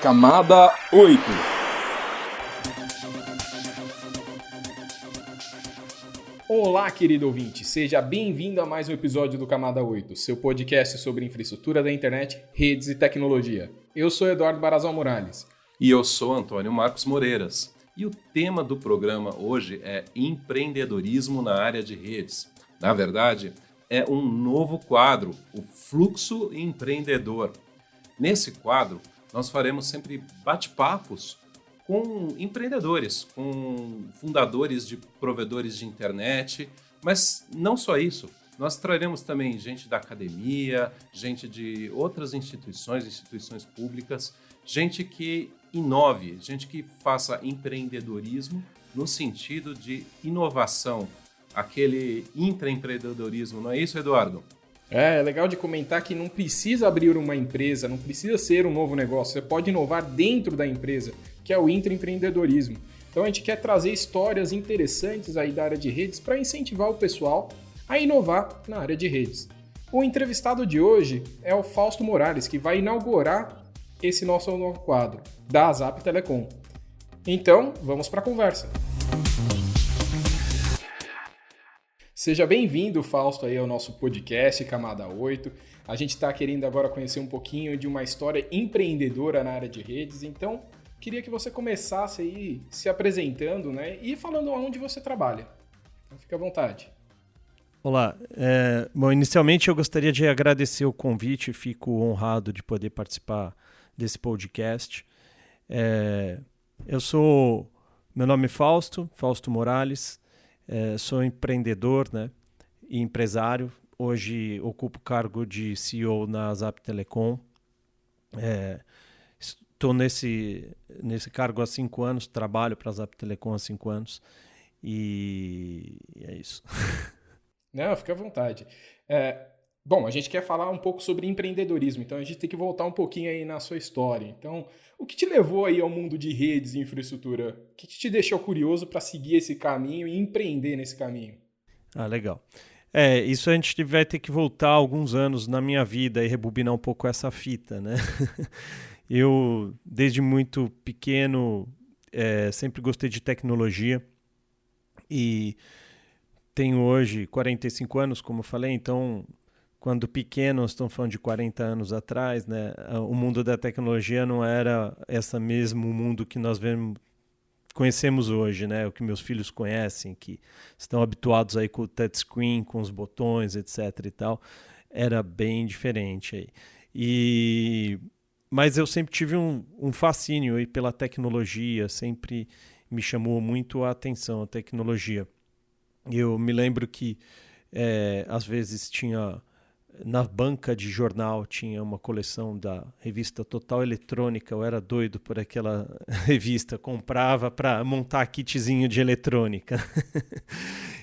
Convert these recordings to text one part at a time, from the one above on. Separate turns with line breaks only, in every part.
Camada 8. Olá, querido ouvinte, seja bem-vindo a mais um episódio do Camada 8, seu podcast sobre infraestrutura da internet, redes e tecnologia. Eu sou Eduardo Barazal Morales.
E eu sou Antônio Marcos Moreiras. E o tema do programa hoje é empreendedorismo na área de redes. Na verdade, é um novo quadro, o Fluxo Empreendedor. Nesse quadro, nós faremos sempre bate-papos com empreendedores, com fundadores de provedores de internet, mas não só isso. Nós traremos também gente da academia, gente de outras instituições públicas, gente que inove, gente que faça empreendedorismo no sentido de inovação, aquele intraempreendedorismo, não é isso, Eduardo?
É legal de comentar que não precisa abrir uma empresa, não precisa ser um novo negócio, você pode inovar dentro da empresa, que é o intraempreendedorismo. Então a gente quer trazer histórias interessantes aí da área de redes para incentivar o pessoal a inovar na área de redes. O entrevistado de hoje é o Fausto Morales, que vai inaugurar esse nosso novo quadro, da Zap Telecom. Então, vamos para a conversa. Seja bem-vindo, Fausto, aí ao nosso podcast Camada 8. A gente está querendo agora conhecer um pouquinho de uma história empreendedora na área de redes, então queria que você começasse aí se apresentando, né, e falando onde você trabalha. Então, fique à vontade.
Olá, bom, inicialmente eu gostaria de agradecer o convite, fico honrado de poder participar desse podcast. Meu nome é Fausto Morales, sou empreendedor, né, e empresário. Hoje ocupo o cargo de CEO na Zap Telecom. Estou nesse cargo há 5 anos, trabalho para a Zap Telecom há 5 anos e é isso.
Não, fica à vontade. Bom, a gente quer falar um pouco sobre empreendedorismo, então a gente tem que voltar um pouquinho aí na sua história. Então, o que te levou aí ao mundo de redes e infraestrutura? O que te deixou curioso para seguir esse caminho e empreender nesse caminho?
Ah, legal. Isso a gente vai ter que voltar alguns anos na minha vida e rebobinar um pouco essa fita, né? Eu, desde muito pequeno, sempre gostei de tecnologia e tenho hoje 45 anos, como eu falei, então, quando pequeno, nós estamos falando de 40 anos atrás, né? O mundo da tecnologia não era esse mesmo mundo que nós conhecemos hoje, né? O que meus filhos conhecem, que estão habituados aí com o touchscreen, com os botões, etc. e tal. Era bem diferente aí. Mas eu sempre tive um fascínio aí pela tecnologia, sempre me chamou muito a atenção a tecnologia. Eu me lembro que às vezes tinha, na banca de jornal, tinha uma coleção da revista Total Eletrônica. Eu era doido por aquela revista, comprava para montar kitzinho de eletrônica.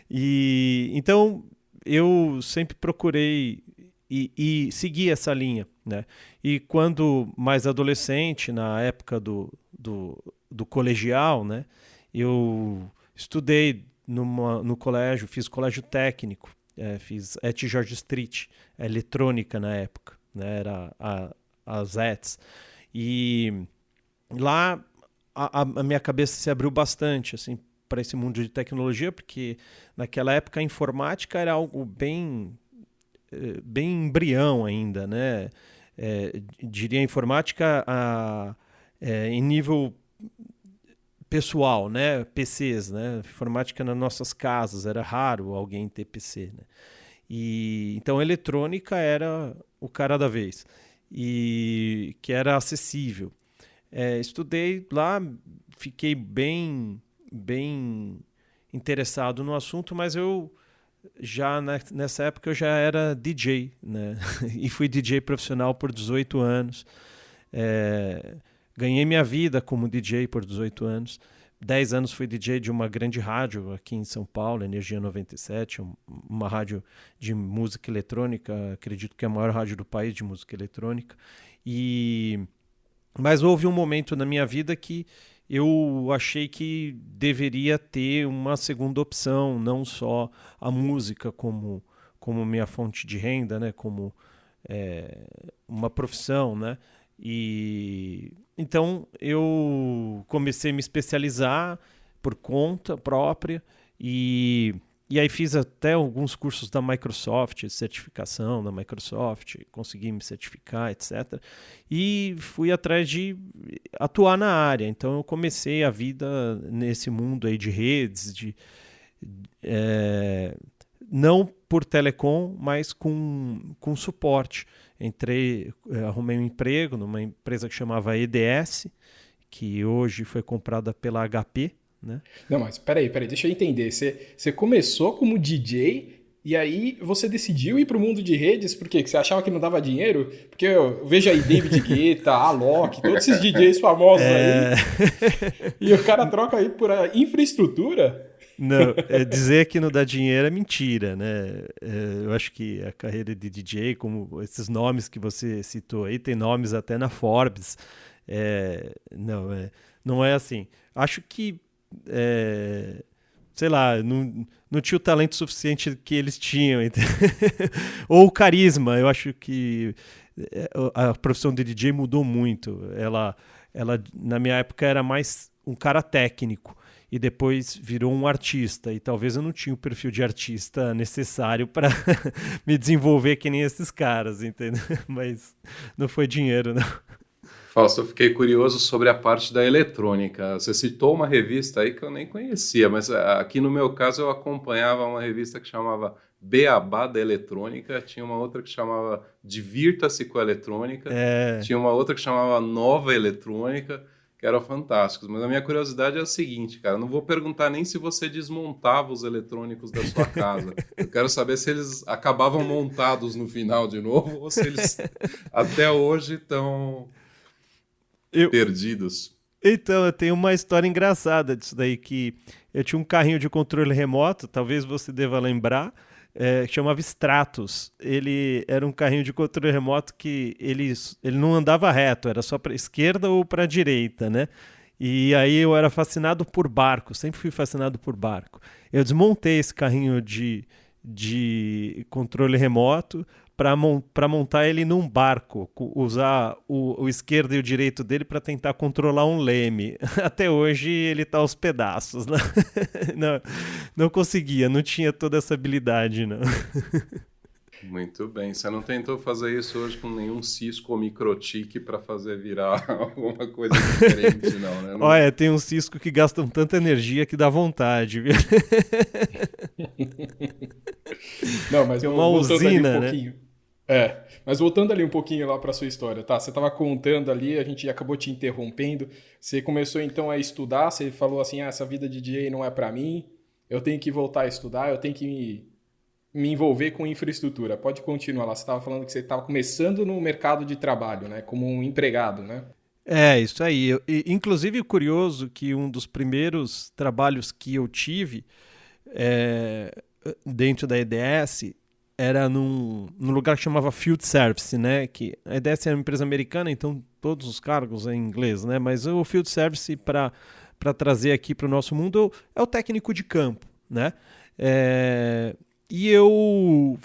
Então eu sempre procurei e segui essa linha, né? E quando mais adolescente, na época do colegial, né, eu estudei no colégio, fiz colégio técnico, fiz ET George Street, eletrônica na época, né, era as ETs. E lá a minha cabeça se abriu bastante assim, para esse mundo de tecnologia, porque naquela época a informática era algo bem embrião ainda, né? Diria informática em nível pessoal, né? PCs, né? Informática nas nossas casas, era raro alguém ter PC, né? Então eletrônica era o cara da vez, e que era acessível. Estudei lá, fiquei bem interessado no assunto, mas eu já nessa época eu já era DJ, né? E fui DJ profissional por 18 anos. Ganhei minha vida como DJ por 18 anos. 10 anos fui DJ de uma grande rádio aqui em São Paulo, Energia 97, uma rádio de música eletrônica, acredito que é a maior rádio do país de música eletrônica. Mas houve um momento na minha vida que eu achei que deveria ter uma segunda opção, não só a música como minha fonte de renda, né, como uma profissão, né? E então eu comecei a me especializar por conta própria e aí fiz até alguns cursos da Microsoft, certificação da Microsoft, consegui me certificar, etc. E fui atrás de atuar na área. Então eu comecei a vida nesse mundo aí de redes, não por telecom, mas com suporte. Arrumei um emprego numa empresa que chamava EDS, que hoje foi comprada pela HP, né?
Não, mas peraí, deixa eu entender. Você começou como DJ e aí você decidiu ir para o mundo de redes, por quê? Porque você achava que não dava dinheiro? Porque eu vejo aí David Guetta, Alok, todos esses DJs famosos aí, e o cara troca aí por infraestrutura.
Não, dizer que não dá dinheiro é mentira, né? Eu acho que a carreira de DJ, como esses nomes que você citou aí, tem nomes até na Forbes. Não é assim. Acho que sei lá, não tinha o talento suficiente que eles tinham. Ou o carisma. Eu acho que a profissão de DJ mudou muito. Ela, na minha época, era mais um cara técnico e depois virou um artista. E talvez eu não tinha o perfil de artista necessário para me desenvolver que nem esses caras, entendeu? Mas não foi dinheiro, não.
Fausto, eu fiquei curioso sobre a parte da eletrônica. Você citou uma revista aí que eu nem conhecia, mas aqui no meu caso eu acompanhava uma revista que chamava Beabá da Eletrônica, tinha uma outra que chamava Divirta-se com a Eletrônica, tinha uma outra que chamava Nova Eletrônica, que eram fantásticos. Mas a minha curiosidade é o seguinte, cara, eu não vou perguntar nem se você desmontava os eletrônicos da sua casa. Eu quero saber se eles acabavam montados no final de novo ou se eles até hoje estão... perdidos.
Então, eu tenho uma história engraçada disso daí, que eu tinha um carrinho de controle remoto, talvez você deva lembrar, que chamava Stratos. Ele era um carrinho de controle remoto que ele não andava reto, era só para a esquerda ou para a direita, né? E aí eu era fascinado por barco, sempre fui fascinado por barco. Eu desmontei esse carrinho de controle remoto para montar ele num barco, usar o esquerdo e o direito dele para tentar controlar um leme. Até hoje ele está aos pedaços, né? Não conseguia, não tinha toda essa habilidade, não.
Muito bem. Você não tentou fazer isso hoje com nenhum Cisco ou Microtik para fazer virar alguma coisa diferente, não, né?
Olha, tem um Cisco que gastam tanta energia que dá vontade, viu?
Não, mas
é uma usina,
um pouquinho. Né? Mas voltando ali um pouquinho lá para sua história, tá? Você estava contando ali, a gente acabou te interrompendo. Você começou então a estudar, você falou assim, essa vida de DJ não é para mim, eu tenho que voltar a estudar, eu tenho que me envolver com infraestrutura. Pode continuar lá. Você estava falando que você estava começando no mercado de trabalho, né? Como um empregado, né?
Isso aí. Inclusive, curioso que um dos primeiros trabalhos que eu tive dentro da EDS era num lugar que chamava Field Service, né? Que a EDS é uma empresa americana, então todos os cargos em inglês, né? Mas o Field Service, para trazer aqui para o nosso mundo, é o técnico de campo, né? E eu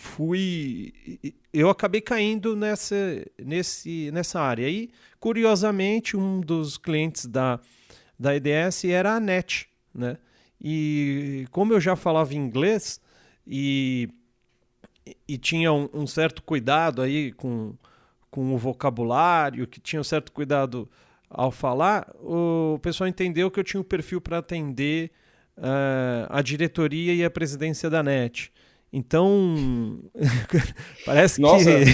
acabei caindo nessa área. E, curiosamente, um dos clientes da EDS era a NET, né? E como eu já falava inglês e tinha um certo cuidado aí com o vocabulário, que tinha um certo cuidado ao falar, o pessoal entendeu que eu tinha um perfil para atender a diretoria e a presidência da NET. Então, parece
Nossa,
que...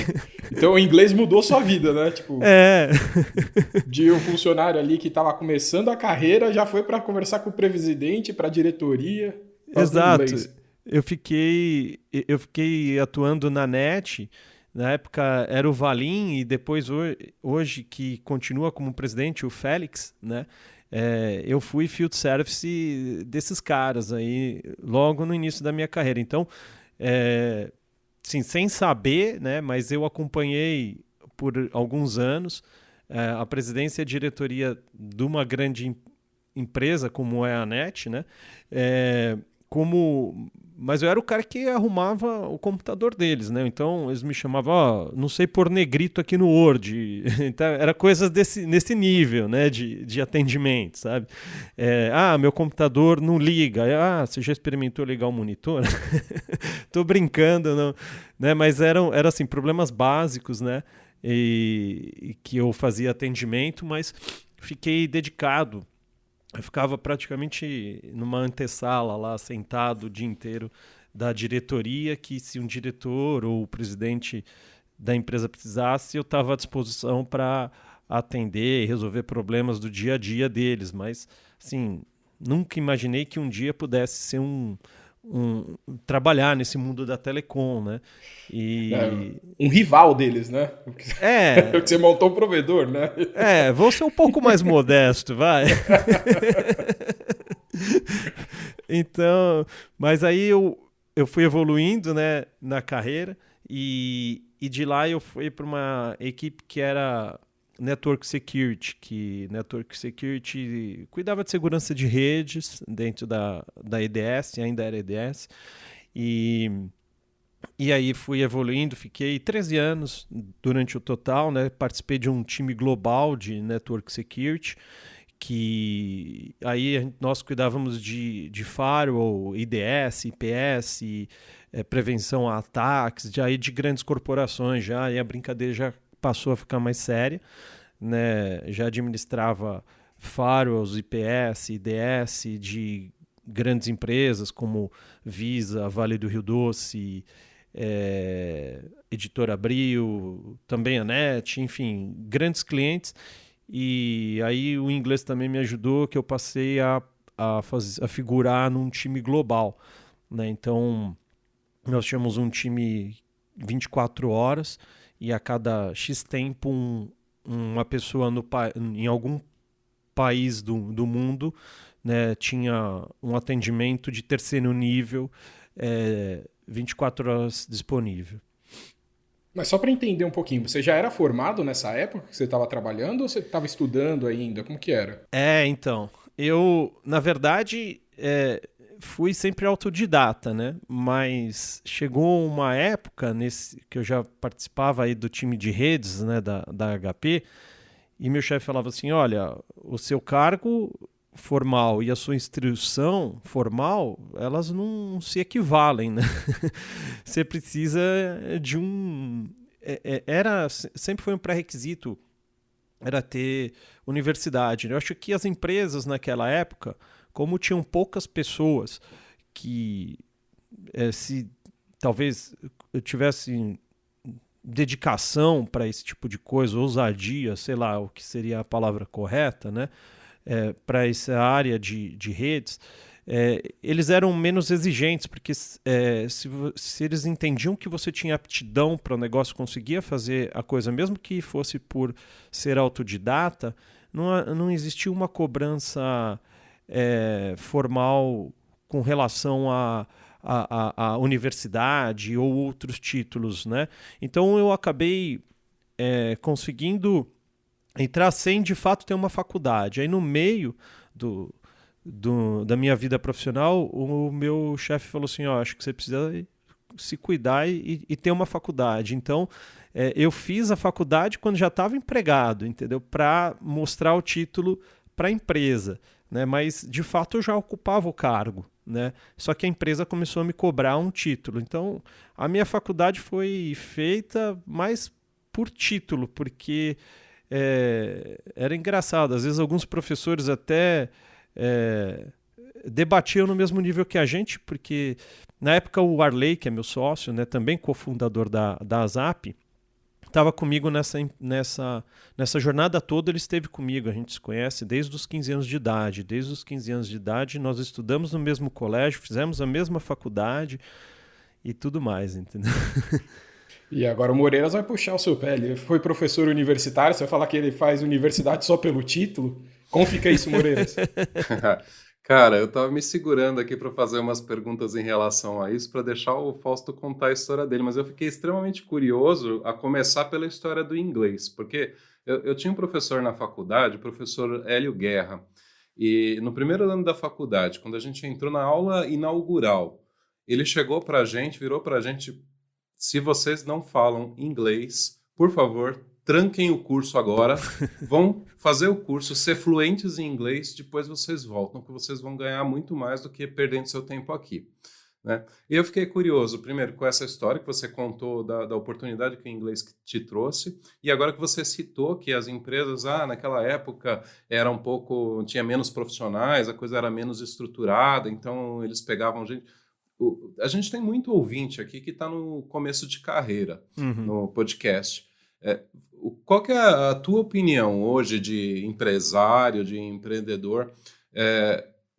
Então o inglês mudou sua vida, né? Tipo, de um funcionário ali que estava começando a carreira, já foi para conversar com o presidente, para a diretoria.
Exato. Eu fiquei atuando na NET, na época era o Valim, e depois hoje que continua como presidente, o Félix, né? Eu fui field service desses caras aí logo no início da minha carreira. Então, sim, sem saber, né, mas eu acompanhei por alguns anos a presidência e a diretoria de uma grande empresa como é a NET, né, Mas eu era o cara que arrumava o computador deles, né? Então eles me chamavam, ó, não sei pôr negrito aqui no Word. Então, era coisas nesse nível, né? De atendimento, sabe? Meu computador não liga. Você já experimentou ligar o monitor? Tô brincando, não, né? Mas eram assim, problemas básicos, né? E que eu fazia atendimento, mas fiquei dedicado. Eu ficava praticamente numa antessala lá, sentado o dia inteiro da diretoria, que se um diretor ou o presidente da empresa precisasse, eu estava à disposição para atender e resolver problemas do dia a dia deles. Mas, assim, nunca imaginei que um dia pudesse ser trabalhar nesse mundo da telecom, né?
Um rival deles, né? Porque você montou um provedor, né?
Vou ser um pouco mais modesto, vai. Então, mas aí eu fui evoluindo, né, na carreira e de lá eu fui para uma equipe que era Network Security, que Network Security cuidava de segurança de redes dentro da EDS, ainda era EDS, e aí fui evoluindo, fiquei 13 anos durante o total, né? Participei de um time global de Network Security, que aí nós cuidávamos de firewall, IDS, IPS, prevenção a ataques, de grandes corporações já, e a brincadeira já passou a ficar mais séria, né? Já administrava firewalls, IPS, IDS de grandes empresas como Visa, Vale do Rio Doce, Editora Abril, também a NET, enfim, grandes clientes. E aí o inglês também me ajudou, que eu passei a figurar num time global, né? Então, nós tínhamos um time 24 horas e a cada X tempo uma pessoa em algum país do mundo, né, tinha um atendimento de terceiro nível 24 horas disponível.
Mas só para entender um pouquinho, você já era formado nessa época que você estava trabalhando ou você estava estudando ainda? Como que era?
Então, eu, na verdade, fui sempre autodidata, né? Mas chegou uma época que eu já participava aí do time de redes, né, da HP, e meu chefe falava assim, olha, o seu cargo formal e a sua instrução formal, elas não se equivalem, né? Você precisa de sempre foi um pré-requisito, era ter universidade. Eu acho que as empresas naquela época, como tinham poucas pessoas que se talvez tivessem dedicação para esse tipo de coisa, ousadia, sei lá o que seria a palavra correta, né? Para essa área de redes, eles eram menos exigentes, porque se eles entendiam que você tinha aptidão para o negócio, conseguia fazer a coisa, mesmo que fosse por ser autodidata, não existia uma cobrança formal com relação à universidade ou outros títulos, né? Então eu acabei conseguindo entrar sem, de fato, ter uma faculdade. Aí, no meio da minha vida profissional, o meu chefe falou assim, acho que você precisa se cuidar e ter uma faculdade. Então, eu fiz a faculdade quando já estava empregado, entendeu? Para mostrar o título para a empresa, né? Mas, de fato, eu já ocupava o cargo, né? Só que a empresa começou a me cobrar um título. Então, a minha faculdade foi feita mais por título, porque era engraçado, às vezes alguns professores até debatiam no mesmo nível que a gente, porque na época o Arley, que é meu sócio, né, também cofundador da Zap, estava comigo nessa jornada toda. Ele esteve comigo, a gente se conhece desde os 15 anos de idade. Desde os 15 anos de idade nós estudamos no mesmo colégio, fizemos a mesma faculdade e tudo mais, entendeu?
E agora o Moreiras vai puxar o seu pé. Ele foi professor universitário, você vai falar que ele faz universidade só pelo título? Como fica isso, Moreiras?
Cara, eu tava me segurando aqui para fazer umas perguntas em relação a isso, para deixar o Fausto contar a história dele, mas eu fiquei extremamente curioso a começar pela história do inglês, porque eu tinha um professor na faculdade, o professor Hélio Guerra, E no primeiro ano da faculdade, quando a gente entrou na aula inaugural, ele chegou para a gente, virou para a gente: se vocês não falam inglês, por favor, tranquem o curso agora, vão fazer o curso, ser fluentes em inglês, depois vocês voltam, que vocês vão ganhar muito mais do que perdendo seu tempo aqui. Né? E eu fiquei curioso, primeiro, com essa história que você contou da oportunidade que o inglês te trouxe, e agora que você citou que as empresas, naquela época, era um pouco, tinha menos profissionais, a coisa era menos estruturada, então eles pegavam gente... A gente tem muito ouvinte aqui que está no começo de carreira, no podcast. Qual que é a tua opinião hoje de empresário, de empreendedor?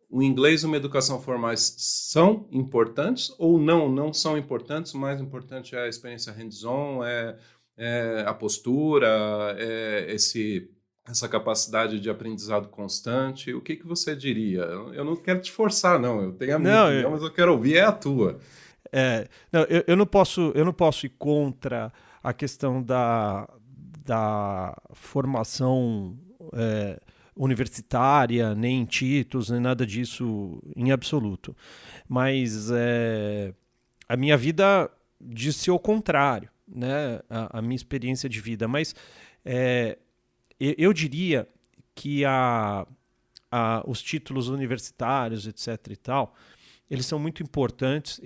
O inglês e uma educação formais são importantes ou não são importantes? O mais importante é a experiência hands-on, a postura, essa capacidade de aprendizado constante. O que você diria? Eu não quero te forçar, não. Eu tenho a minha opinião, mas eu quero ouvir a tua.
Eu não posso ir contra a questão da formação universitária, nem títulos, nem nada disso em absoluto. Mas a minha vida disse o contrário, né? A minha experiência de vida. Mas eu diria que os títulos universitários, etc. e tal, eles são muito importantes,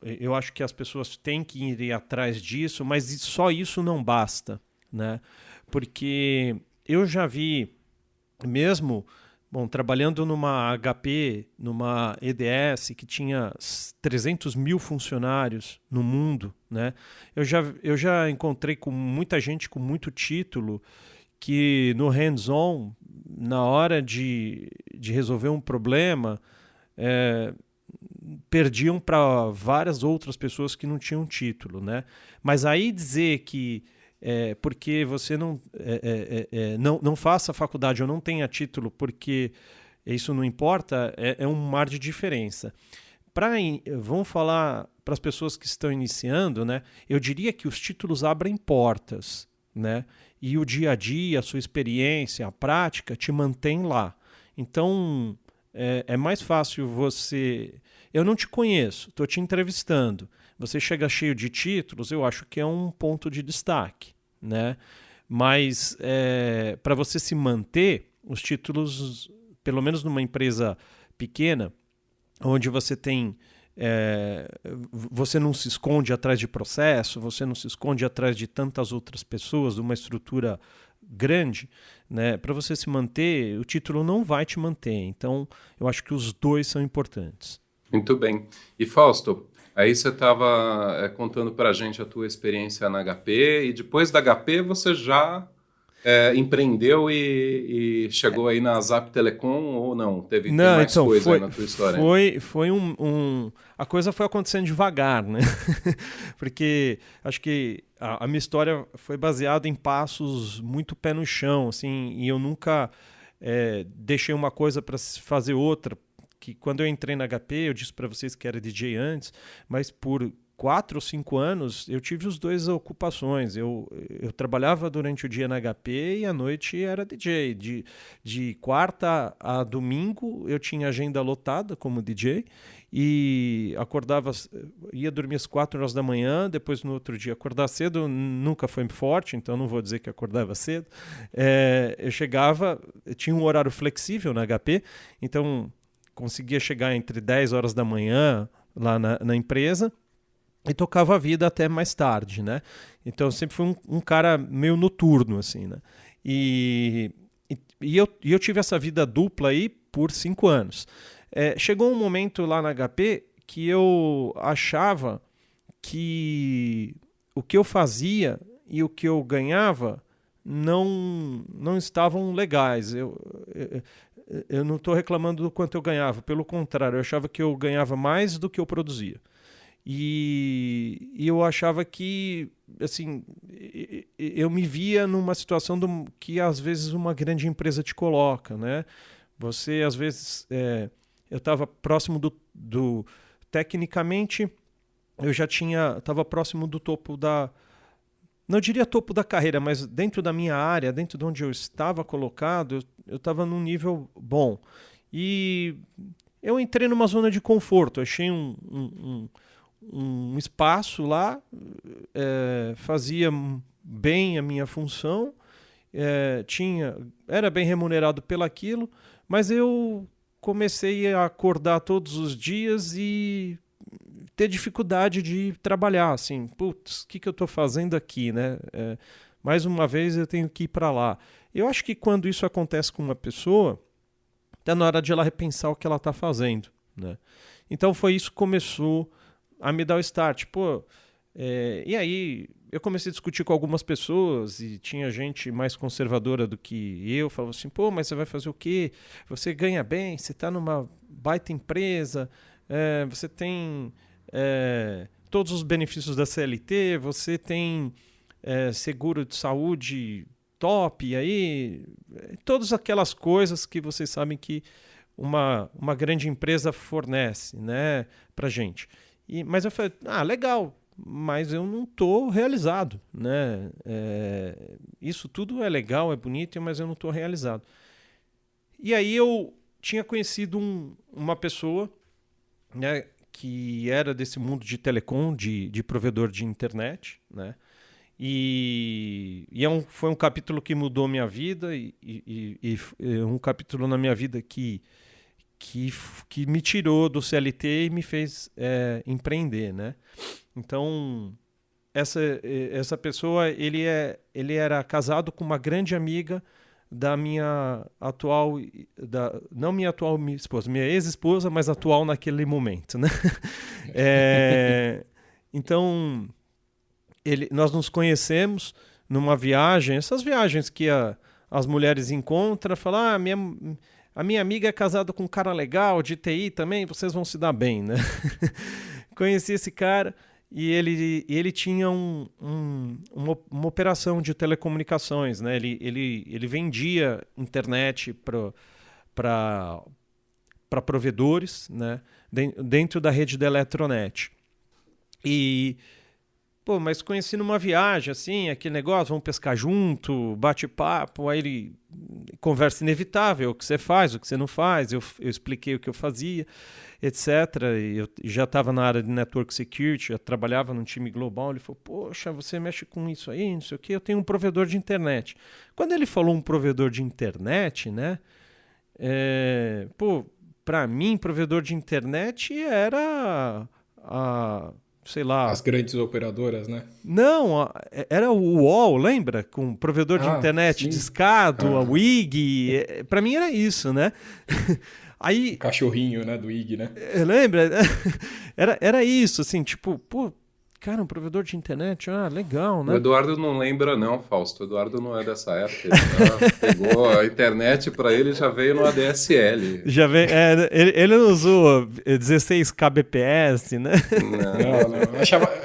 eu acho que as pessoas têm que ir atrás disso, mas só isso não basta, né? Porque eu já vi, mesmo trabalhando numa HP, numa EDS, que tinha 300 mil funcionários no mundo, né? Eu já encontrei com muita gente com muito título que no hands-on, na hora de resolver um problema, perdiam para várias outras pessoas que não tinham título, né? Mas aí dizer que porque você não faça faculdade ou não tenha título porque isso não importa, é um mar de diferença. Vamos falar para as pessoas que estão iniciando, né? Eu diria que os títulos abrem portas, né? E o dia a dia, a sua experiência, a prática te mantém lá. Então, é mais fácil você... Eu não te conheço, estou te entrevistando. Você chega cheio de títulos, eu acho que é um ponto de destaque, né? Mas para você se manter, os títulos, pelo menos numa empresa pequena, onde você tem... você não se esconde atrás de processo, você não se esconde atrás de tantas outras pessoas, uma estrutura grande, né? Para você se manter, o título não vai te manter. Então, eu acho que os dois são importantes.
Muito bem. E Fausto, aí você estava contando para a gente a tua experiência na HP, e depois da HP você já empreendeu e chegou aí na Zap Telecom ou não? Tem mais coisa aí na tua história?
A coisa foi acontecendo devagar, né? Porque acho que a minha história foi baseada em passos muito pé no chão, assim, e eu nunca deixei uma coisa para fazer outra. Que quando eu entrei na HP, eu disse para vocês que era DJ antes, mas por 4 ou 5 anos eu tive as duas ocupações. Eu trabalhava durante o dia na HP e à noite era DJ. De quarta a domingo eu tinha agenda lotada como DJ e ia dormir às 4 horas da manhã, depois no outro dia acordar cedo nunca foi forte, então não vou dizer que acordava cedo. Eu chegava, tinha um horário flexível na HP, então conseguia chegar entre 10 horas da manhã lá na empresa e tocava a vida até mais tarde, né? Então eu sempre fui um cara meio noturno, assim, né? E eu tive essa vida dupla aí por 5 anos. Chegou um momento lá na HP que eu achava que o que eu fazia e o que eu ganhava não estavam legais. Eu não estou reclamando do quanto eu ganhava, pelo contrário, eu achava que eu ganhava mais do que eu produzia. E eu achava que, assim, eu me via numa situação que às vezes uma grande empresa te coloca, né? Você, às vezes, eu estava próximo do... Tecnicamente, eu já estava próximo do topo não diria topo da carreira, mas dentro da minha área, dentro de onde eu estava colocado, eu estava num nível bom. E eu entrei numa zona de conforto, achei um espaço lá, fazia bem a minha função, era bem remunerado pelaquilo, mas eu comecei a acordar todos os dias e ter dificuldade de trabalhar, assim, putz, o que eu estou fazendo aqui, né? Mais uma vez eu tenho que ir para lá. Eu acho que quando isso acontece com uma pessoa, está na hora de ela repensar o que ela está fazendo, né? Então foi isso que começou a me dar o start. E aí eu comecei a discutir com algumas pessoas e tinha gente mais conservadora do que eu, falava assim, mas você vai fazer o quê? Você ganha bem, você está numa baita empresa, você tem todos os benefícios da CLT, você tem seguro de saúde top, e aí todas aquelas coisas que vocês sabem que uma grande empresa fornece, né, pra gente. Mas eu falei, legal, mas eu não estou realizado, né? Isso tudo é legal, é bonito, mas eu não estou realizado. E aí eu tinha conhecido uma pessoa, né, que era desse mundo de telecom, de provedor de internet, né? E foi um capítulo que mudou minha vida e um capítulo na minha vida que me tirou do CLT e me fez empreender, né? Então, essa pessoa, ele era casado com uma grande amiga da minha atual, não minha atual esposa, minha ex-esposa, mas atual naquele momento, né? Então, nós nos conhecemos numa viagem, essas viagens que as mulheres encontram, falam, a minha amiga é casada com um cara legal, de TI também, vocês vão se dar bem, né? Conheci esse cara e ele tinha uma operação de telecomunicações, né? Ele vendia internet para provedores, né? Dentro da rede da Eletronet. Mas conheci numa viagem, assim, aquele negócio, vamos pescar junto, bate-papo, aí conversa inevitável, o que você faz, o que você não faz, eu expliquei o que eu fazia, etc. E eu já estava na área de Network Security, eu trabalhava num time global, ele falou, poxa, você mexe com isso aí, não sei o quê, eu tenho um provedor de internet. Quando ele falou um provedor de internet, né, para mim, provedor de internet era sei lá...
As grandes operadoras, né?
Não, era o UOL, lembra? Com provedor de internet
sim.
discado, a WIG. Para mim era isso, né? Aí,
o cachorrinho, né, do IG, né?
Lembra? Era isso, assim, tipo, cara, um provedor de internet, legal, né?
O Eduardo não lembra não, Fausto. O Eduardo não é dessa época. Ele pegou a internet para ele, já veio no ADSL.
Já veio, ele não usou 16 kbps, né?
Não.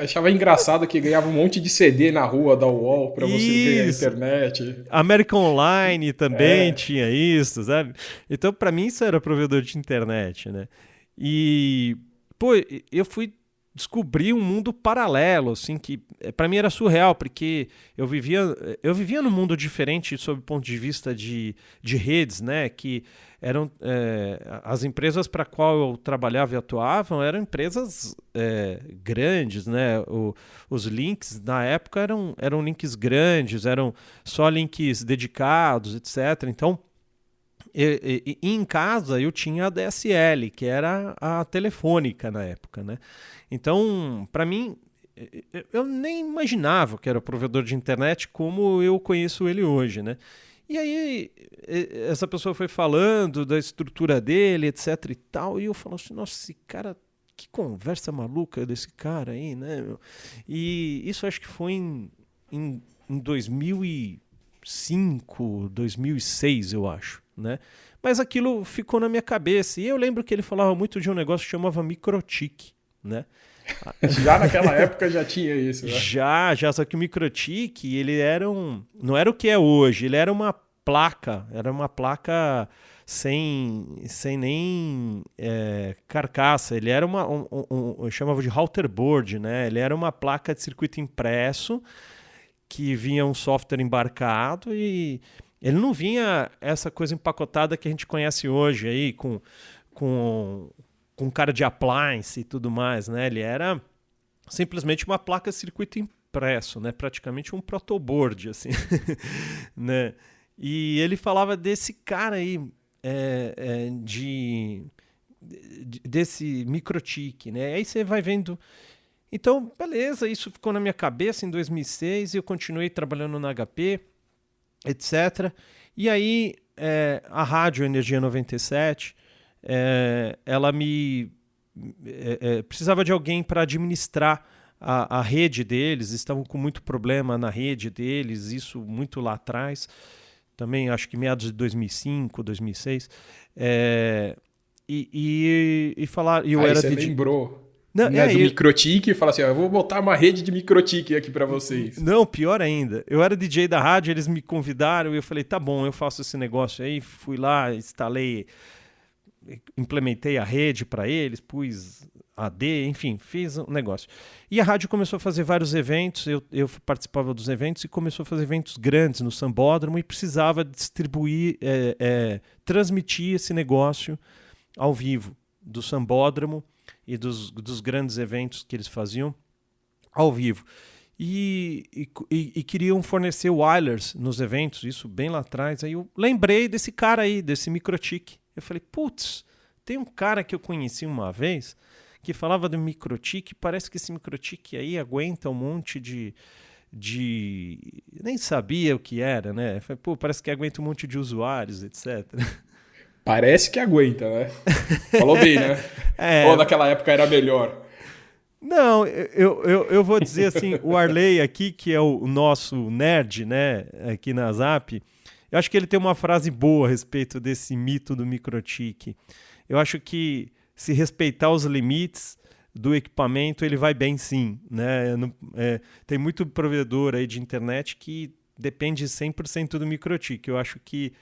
Achava engraçado que ganhava um monte de CD na rua da UOL para você ganhar internet.
American Online também tinha isso, sabe? Então, para mim, isso era provedor de internet, né? E, eu fui descobri um mundo paralelo, assim, que para mim era surreal, porque eu vivia num mundo diferente sob o ponto de vista de redes, né, que eram as empresas para qual eu trabalhava e atuava eram empresas grandes, né, os links na época eram links grandes, eram só links dedicados, etc. Então, em casa eu tinha a DSL, que era a telefônica na época, né? Então, para mim, eu nem imaginava que era provedor de internet como eu conheço ele hoje, né? E aí, essa pessoa foi falando da estrutura dele, etc e tal, e eu falo assim, nossa, esse cara, que conversa maluca desse cara aí, né? E isso acho que foi em 2005, 2006, eu acho, né? Mas aquilo ficou na minha cabeça. E eu lembro que ele falava muito de um negócio que chamava Microtik, né?
Já naquela época já tinha isso, né?
Já, só que o Microtik, ele era não era o que é hoje, ele era uma placa sem nem carcaça, ele era eu chamava de router board, né? Ele era uma placa de circuito impresso que vinha um software embarcado e ele não vinha essa coisa empacotada que a gente conhece hoje aí, com cara de appliance e tudo mais, né? Ele era simplesmente uma placa circuito impresso, né? Praticamente um protoboard, assim, né? E ele falava desse cara aí, desse microtik, né? Aí você vai vendo. Então, beleza, isso ficou na minha cabeça em 2006 e eu continuei trabalhando na HP, etc. E aí, a Rádio Energia 97, ela precisava de alguém para administrar a rede deles, estavam com muito problema na rede deles, isso muito lá atrás, também acho que meados de 2005, 2006. E falar, eu
aí
era
você lembrou.
Não,
né, do microtik e fala assim, eu vou botar uma rede de microtik aqui para vocês.
Não, pior ainda. Eu era DJ da rádio, eles me convidaram e eu falei, tá bom, eu faço esse negócio aí. Fui lá, instalei, implementei a rede para eles, pus AD, enfim, fiz um negócio. E a rádio começou a fazer vários eventos, eu participava dos eventos e começou a fazer eventos grandes no Sambódromo e precisava distribuir, transmitir esse negócio ao vivo do Sambódromo e dos grandes eventos que eles faziam ao vivo. E queriam fornecer wireless nos eventos, isso bem lá atrás. Aí eu lembrei desse cara aí, desse microtik. Eu falei, putz, tem um cara que eu conheci uma vez que falava do microtik, parece que esse microtik aí aguenta um monte de... Nem sabia o que era, né? Eu falei, pô, parece que aguenta um monte de usuários, etc.
Parece que aguenta, né? Falou bem, né? Ou naquela época era melhor?
Não, eu vou dizer assim, o Arley aqui, que é o nosso nerd, né, aqui na Zap, eu acho que ele tem uma frase boa a respeito desse mito do microtik. Eu acho que se respeitar os limites do equipamento, ele vai bem sim, né? Tem muito provedor aí de internet que depende 100% do microtik. Eu acho que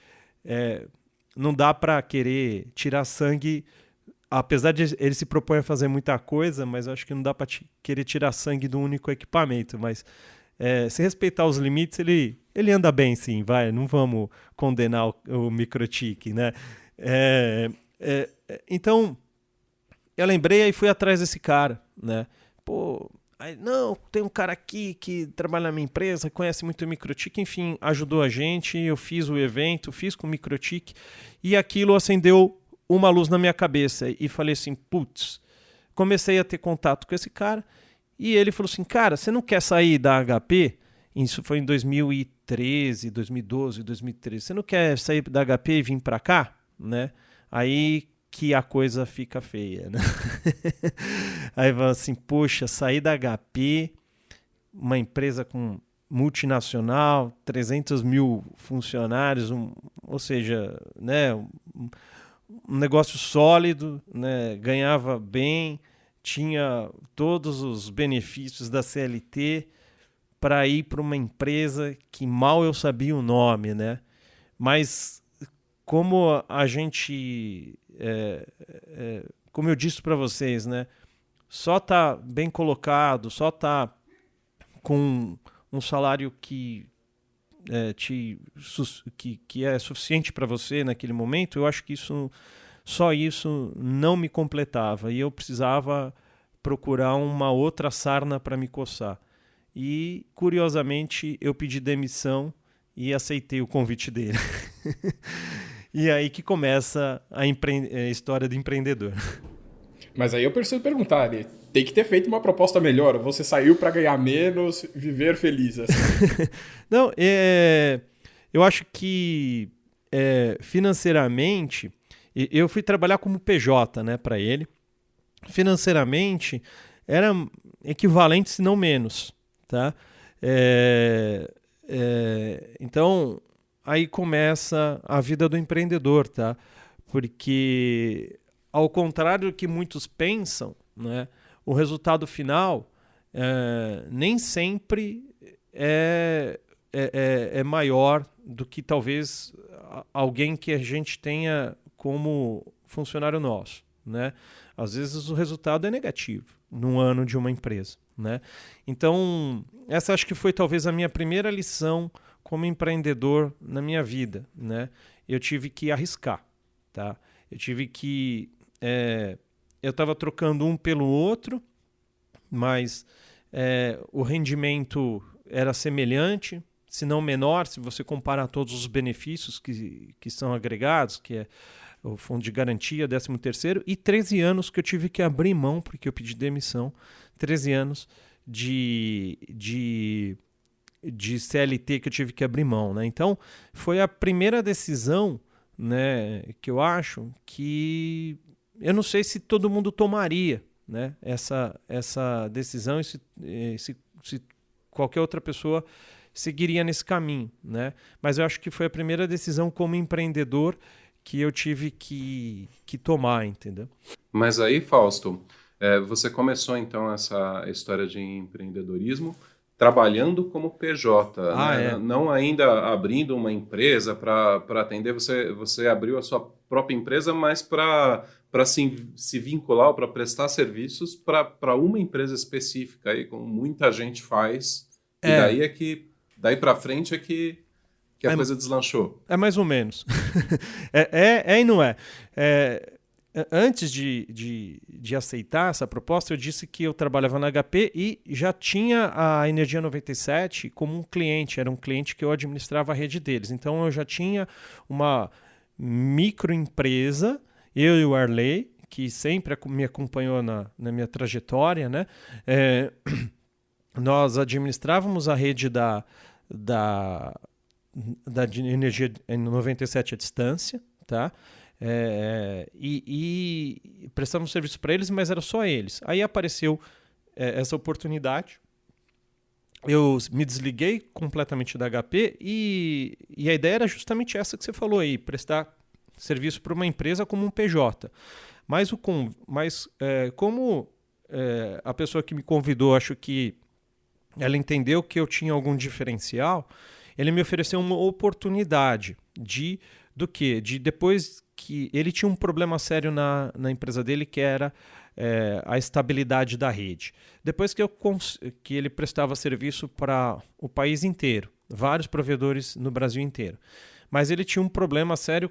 não dá para querer tirar sangue, apesar de ele se propõe a fazer muita coisa, mas eu acho que não dá para querer tirar sangue de um único equipamento. Mas se respeitar os limites, ele anda bem sim, vai. Não vamos condenar o microtik, né? Então, eu lembrei e fui atrás desse cara, né? Pô, aí, não, tem um cara aqui que trabalha na minha empresa, conhece muito o microtik, enfim, ajudou a gente, eu fiz o evento, fiz com o microtik, e aquilo acendeu uma luz na minha cabeça, e falei assim, putz, comecei a ter contato com esse cara, e ele falou assim, cara, você não quer sair da HP? Isso foi em 2013, 2012, 2013, você não quer sair da HP e vir para cá? Né? Aí que a coisa fica feia, né? Aí fala assim, poxa, sair da HP, uma empresa com multinacional, 300 mil funcionários, ou seja, né, um negócio sólido, né, ganhava bem, tinha todos os benefícios da CLT para ir para uma empresa que mal eu sabia o nome, né? Mas como a gente... como eu disse para vocês, né? Só tá bem colocado, só tá com um salário que é suficiente para você naquele momento, eu acho que só isso não me completava e eu precisava procurar uma outra sarna para me coçar. E, curiosamente, eu pedi demissão e aceitei o convite dele. E aí que começa a história do empreendedor.
Mas aí eu preciso perguntar, ele tem que ter feito uma proposta melhor. Você saiu para ganhar menos, viver feliz. Assim.
Não, eu acho que financeiramente, eu fui trabalhar como PJ, né, para ele. Financeiramente, era equivalente, se não menos. Tá? Então... aí começa a vida do empreendedor, tá? Porque, ao contrário do que muitos pensam, né, o resultado final nem sempre é maior do que talvez alguém que a gente tenha como funcionário nosso, né? Às vezes o resultado é negativo num ano de uma empresa, né? Então, essa acho que foi talvez a minha primeira lição como empreendedor na minha vida, né? Eu tive que arriscar, tá? Eu tive que... eu estava trocando um pelo outro, mas o rendimento era semelhante, se não menor, se você comparar todos os benefícios que são agregados, que é o fundo de garantia, 13º, e 13 anos que eu tive que abrir mão, porque eu pedi demissão, 13 anos de CLT que eu tive que abrir mão, né? Então, foi a primeira decisão, né, que eu acho que eu não sei se todo mundo tomaria, né, essa decisão e se qualquer outra pessoa seguiria nesse caminho, né? Mas eu acho que foi a primeira decisão como empreendedor que eu tive que tomar, entendeu?
Mas aí, Fausto, você começou então essa história de empreendedorismo trabalhando como PJ, né? Não ainda abrindo uma empresa para atender, você abriu a sua própria empresa, mas para se vincular ou para prestar serviços para uma empresa específica, aí, como muita gente faz, e daí para frente é que a coisa deslanchou.
É mais ou menos. E não é. Antes de aceitar essa proposta, eu disse que eu trabalhava na HP e já tinha a Energia 97 como um cliente. Era um cliente que eu administrava a rede deles. Então, eu já tinha uma microempresa, eu e o Arley, que sempre me acompanhou na minha trajetória, né? Nós administrávamos a rede da Energia 97 à distância, tá? E prestamos serviço para eles, mas era só eles. Aí apareceu essa oportunidade, eu me desliguei completamente da HP e a ideia era justamente essa que você falou aí, prestar serviço para uma empresa como um PJ. Mas como a pessoa que me convidou, acho que ela entendeu que eu tinha algum diferencial, ele me ofereceu uma oportunidade do quê? De depois que ele tinha um problema sério na empresa dele, que era a estabilidade da rede. Depois que ele prestava serviço para o país inteiro, vários provedores no Brasil inteiro. Mas ele tinha um problema sério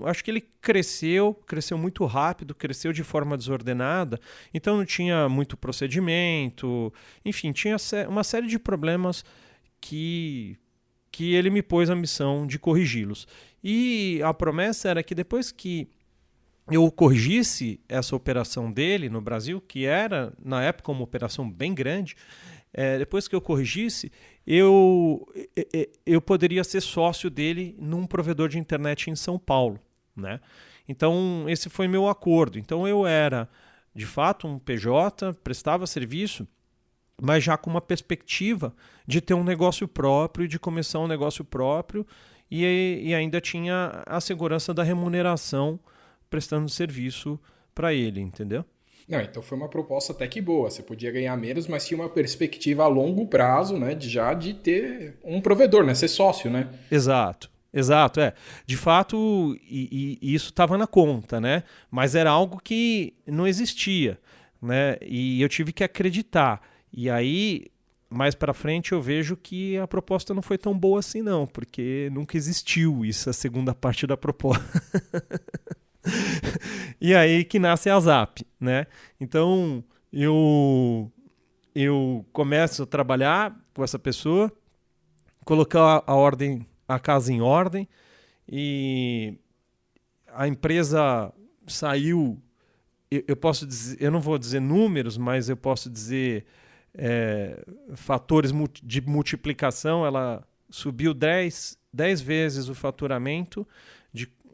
acho que ele cresceu muito rápido, cresceu de forma desordenada, então não tinha muito procedimento, enfim, tinha uma série de problemas que ele me pôs a missão de corrigi-los. E a promessa era que depois que eu corrigisse essa operação dele no Brasil, que era, na época, uma operação bem grande, depois que eu corrigisse, eu poderia ser sócio dele num provedor de internet em São Paulo, né? Então, esse foi meu acordo. Então, eu era, de fato, um PJ, prestava serviço, mas já com uma perspectiva de ter um negócio próprio, de começar um negócio próprio, e ainda tinha a segurança da remuneração prestando serviço para ele, entendeu?
Não, então foi uma proposta até que boa. Você podia ganhar menos, mas tinha uma perspectiva a longo prazo, né, de ter um provedor, né, ser sócio, né?
Exato. De fato, e isso estava na conta, né? Mas era algo que não existia, né? E eu tive que acreditar. E aí, mais para frente, eu vejo que a proposta não foi tão boa assim, não, porque nunca existiu isso, a segunda parte da proposta. E aí que nasce a Zap, né? Então, eu começo a trabalhar com essa pessoa, colocar a casa em ordem, e a empresa saiu, eu posso dizer, eu não vou dizer números, mas eu posso dizer fatores de multiplicação. Ela subiu 10 vezes o faturamento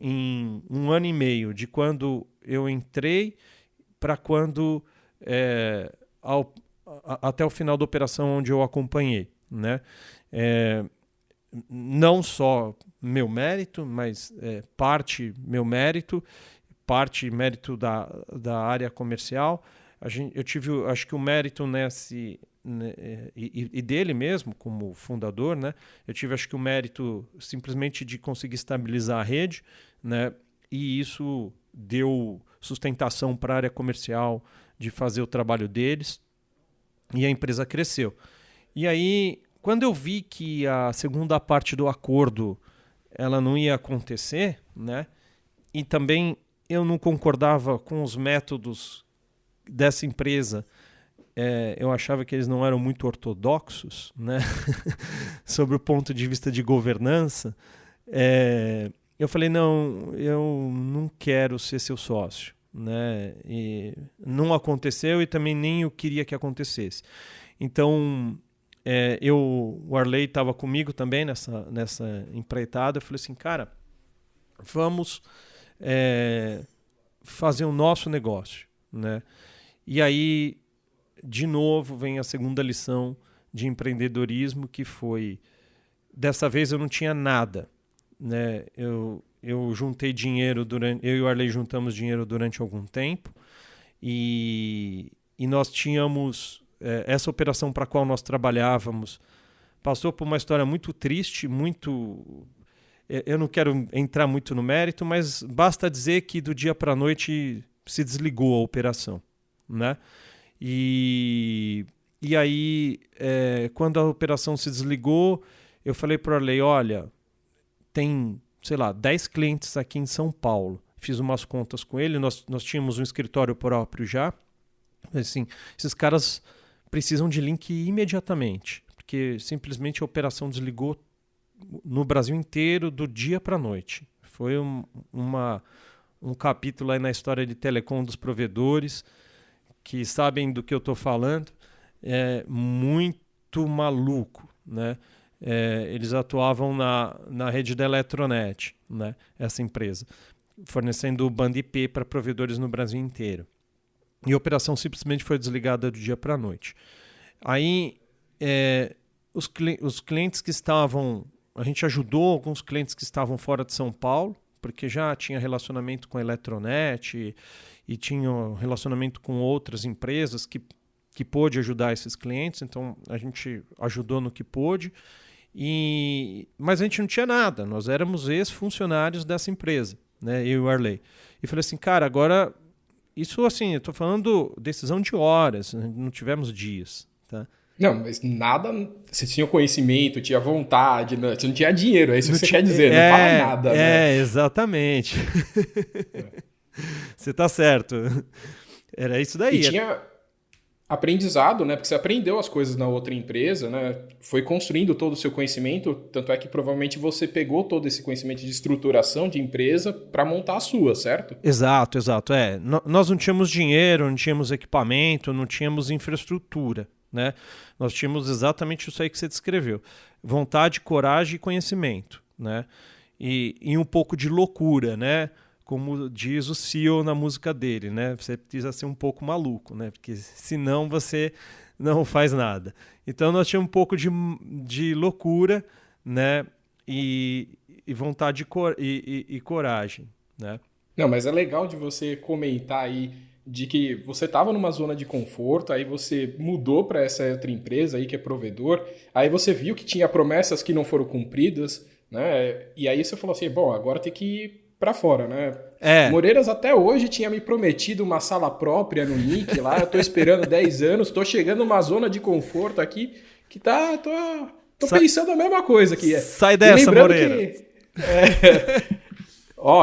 em 1 ano e meio, de quando eu entrei para quando até o final da operação onde eu acompanhei, né? Não só meu mérito, mas parte meu mérito, parte mérito da área comercial. Eu tive, acho que o mérito e dele mesmo, como fundador, né? Eu tive, acho que o mérito simplesmente de conseguir estabilizar a rede, né? E isso deu sustentação para a área comercial de fazer o trabalho deles, e a empresa cresceu. E aí, quando eu vi que a segunda parte do acordo ela não ia acontecer, né? E também eu não concordava com os métodos dessa empresa. Eu achava que eles não eram muito ortodoxos, né? Sobre o ponto de vista de governança. Eu falei, não, eu não quero ser seu sócio, né? E não aconteceu e também nem eu queria que acontecesse. Então, o Arley estava comigo também nessa empreitada. Eu falei assim, cara, vamos fazer o nosso negócio, né? E aí, de novo, vem a segunda lição de empreendedorismo, que foi, dessa vez eu não tinha nada, né? Eu juntei dinheiro eu e o Arley juntamos dinheiro durante algum tempo e nós tínhamos essa operação para a qual nós trabalhávamos passou por uma história muito triste, eu não quero entrar muito no mérito, mas basta dizer que do dia para a noite se desligou a operação, né? E aí, quando a operação se desligou, eu falei para o Arley, olha, tem, sei lá, 10 clientes aqui em São Paulo. Fiz umas contas com ele, nós tínhamos um escritório próprio já. Assim, esses caras precisam de link imediatamente, porque simplesmente a operação desligou no Brasil inteiro do dia para a noite. Foi um capítulo aí na história de telecom dos provedores, que sabem do que eu estou falando, muito maluco, né? Eles atuavam na rede da Eletronet, né? Essa empresa, fornecendo banda IP para provedores no Brasil inteiro. E a operação simplesmente foi desligada do dia para a noite. Aí, os clientes que estavam... A gente ajudou alguns clientes que estavam fora de São Paulo, porque já tinha relacionamento com a Eletronet e tinha relacionamento com outras empresas que pôde ajudar esses clientes. Então, a gente ajudou no que pôde. Mas a gente não tinha nada. Nós éramos ex-funcionários dessa empresa, né? Eu e o Arley. E falei assim, cara, agora... Isso, assim, eu estou falando decisão de horas, não tivemos dias, tá?
Não, mas nada... Você tinha conhecimento, tinha vontade, né? Você não tinha dinheiro, é isso que você quer dizer, não fala nada, né?
Exatamente. Você tá certo. Era isso daí.
E tinha aprendizado, né? Porque você aprendeu as coisas na outra empresa, né? Foi construindo todo o seu conhecimento, tanto é que provavelmente você pegou todo esse conhecimento de estruturação de empresa para montar a sua, certo?
Exato. Nós não tínhamos dinheiro, não tínhamos equipamento, não tínhamos infraestrutura, né? Nós tínhamos exatamente isso aí que você descreveu. Vontade, coragem e conhecimento, né? E um pouco de loucura, né? Como diz o CEO na música dele, né? Você precisa ser um pouco maluco, né? Porque senão você não faz nada. Então nós tínhamos um pouco de loucura, né? E vontade e coragem, né?
Não, mas é legal de você comentar aí de que você estava numa zona de conforto, aí você mudou para essa outra empresa aí que é provedor, aí você viu que tinha promessas que não foram cumpridas, né? E aí você falou assim, bom, agora tem que ir para fora, né? Moreiras até hoje tinha me prometido uma sala própria no Nick lá, eu tô esperando 10 anos, tô chegando numa zona de conforto aqui que tô pensando a mesma coisa aqui.
Sai dessa, Moreira.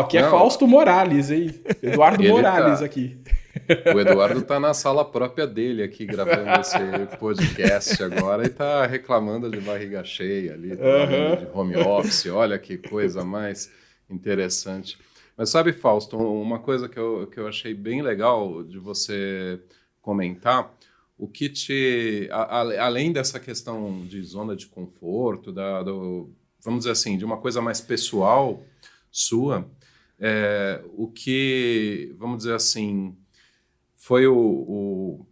Que é Fausto Morales, hein? Eduardo Morales aqui.
O Eduardo tá na sala própria dele aqui, gravando esse podcast agora e tá reclamando de barriga cheia ali, de home office. Olha que coisa mais interessante. Mas sabe, Fausto, uma coisa que eu achei bem legal de você comentar, o que além dessa questão de zona de conforto, vamos dizer assim, de uma coisa mais pessoal sua, o que, vamos dizer assim, foi o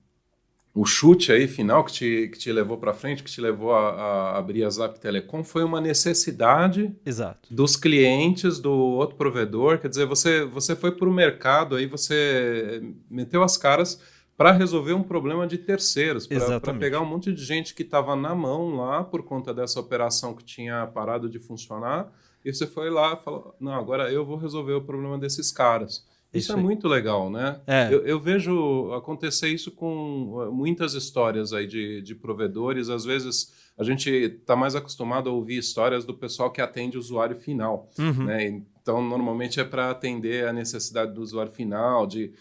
chute aí final que te levou para frente, que te levou a abrir a Zap Telecom, foi uma necessidade
Exato.
dos clientes do outro provedor. Quer dizer, você foi para o mercado, aí você meteu as caras para resolver um problema de terceiros, para pegar um monte de gente que estava na mão lá por conta dessa operação que tinha parado de funcionar, e você foi lá e falou, não, agora eu vou resolver o problema desses caras. Isso é muito legal, né? Eu vejo acontecer isso com muitas histórias aí de provedores. Às vezes a gente está mais acostumado a ouvir histórias do pessoal que atende o usuário final, né? Então, normalmente é para atender a necessidade do usuário final, de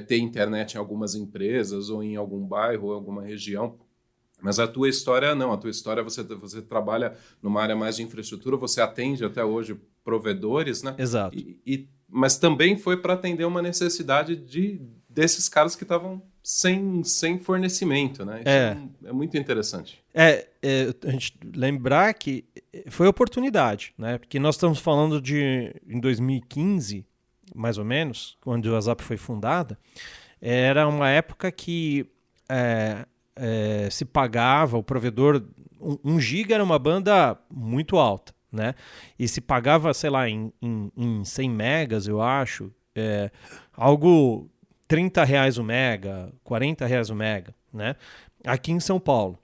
ter internet em algumas empresas ou em algum bairro ou alguma região. Mas a tua história não, a tua história você trabalha numa área mais de infraestrutura, você atende até hoje provedores, né?
Exato.
Mas também foi para atender uma necessidade desses caras que estavam sem fornecimento, né? Isso é muito interessante.
A gente lembrar que foi oportunidade, né? Porque nós estamos falando em 2015, mais ou menos, quando a Zap foi fundada, era uma época que se pagava, o provedor, 1 giga era uma banda muito alta, né? E se pagava, sei lá, em 100 megas, eu acho, algo R$30 o mega, R$40 o mega, né? Aqui em São Paulo.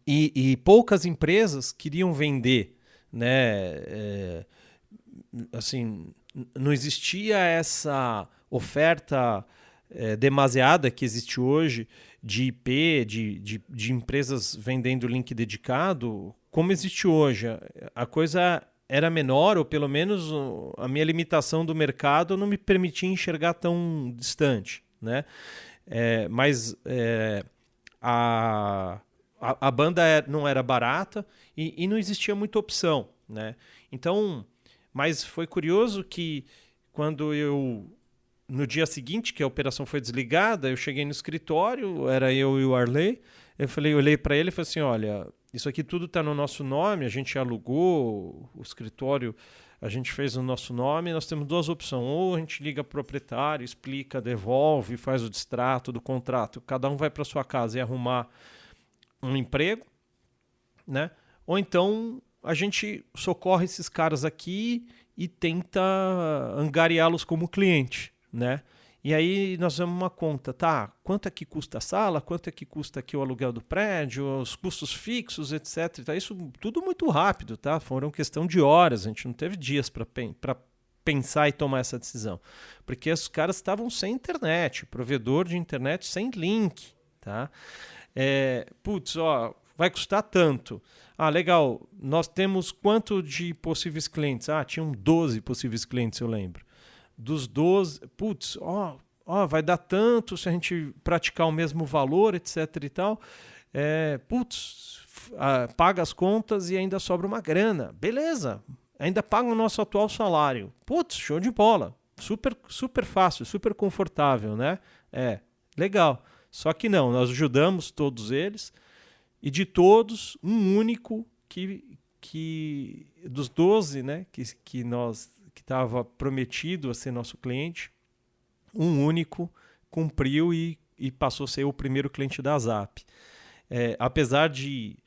E poucas empresas queriam vender, né? Assim, não existia essa oferta demasiada que existe hoje de IP, de empresas vendendo link dedicado, como existe hoje. A coisa era menor, ou pelo menos a minha limitação do mercado não me permitia enxergar tão distante, né? Mas a banda não era barata e não existia muita opção, né? Então, mas foi curioso que quando no dia seguinte que a operação foi desligada, eu cheguei no escritório, era eu e o Arley, eu olhei para ele e falei assim, olha, isso aqui tudo está no nosso nome, a gente alugou o escritório, a gente fez o nosso nome, nós temos 2 opções, ou a gente liga para o proprietário, explica, devolve, faz o distrato do contrato, cada um vai para sua casa e arrumar um emprego, né? Ou então a gente socorre esses caras aqui e tenta angariá-los como cliente, né? E aí nós vamos uma conta, tá? Quanto é que custa a sala? Quanto é que custa aqui o aluguel do prédio? Os custos fixos, etc. Tá? Isso tudo muito rápido, tá? Foram questão de horas, a gente não teve dias para pensar e tomar essa decisão. Porque os caras estavam sem internet, provedor de internet sem link, tá? Vai custar tanto. Ah, legal, nós temos quanto de possíveis clientes? Ah, tinham 12 possíveis clientes, eu lembro. Dos 12, vai dar tanto se a gente praticar o mesmo valor, etc e tal. Paga as contas e ainda sobra uma grana. Beleza, ainda paga o nosso atual salário. Show de bola. Super, super fácil, super confortável, né? Legal. Só que não, nós ajudamos todos eles e de todos, um único que dos 12, né, que estava prometido a ser nosso cliente, um único cumpriu e passou a ser o primeiro cliente da Zap. Apesar de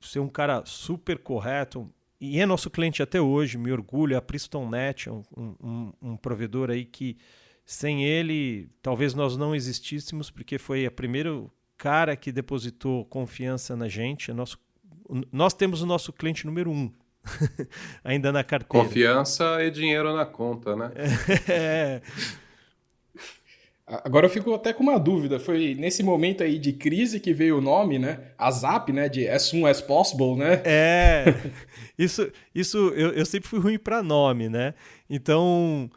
ser um cara super correto, e é nosso cliente até hoje, me orgulho, a PristonNet, um provedor aí que sem ele talvez nós não existíssemos, porque foi o primeiro cara que depositou confiança na gente. Nós temos o nosso cliente número 1 ainda na carteira.
Confiança e dinheiro na conta, né?
Agora eu fico até com uma dúvida. Foi nesse momento aí de crise que veio o nome, né? A Zap, né? De as soon as possible, né?
Isso eu sempre fui ruim para nome, né? Então,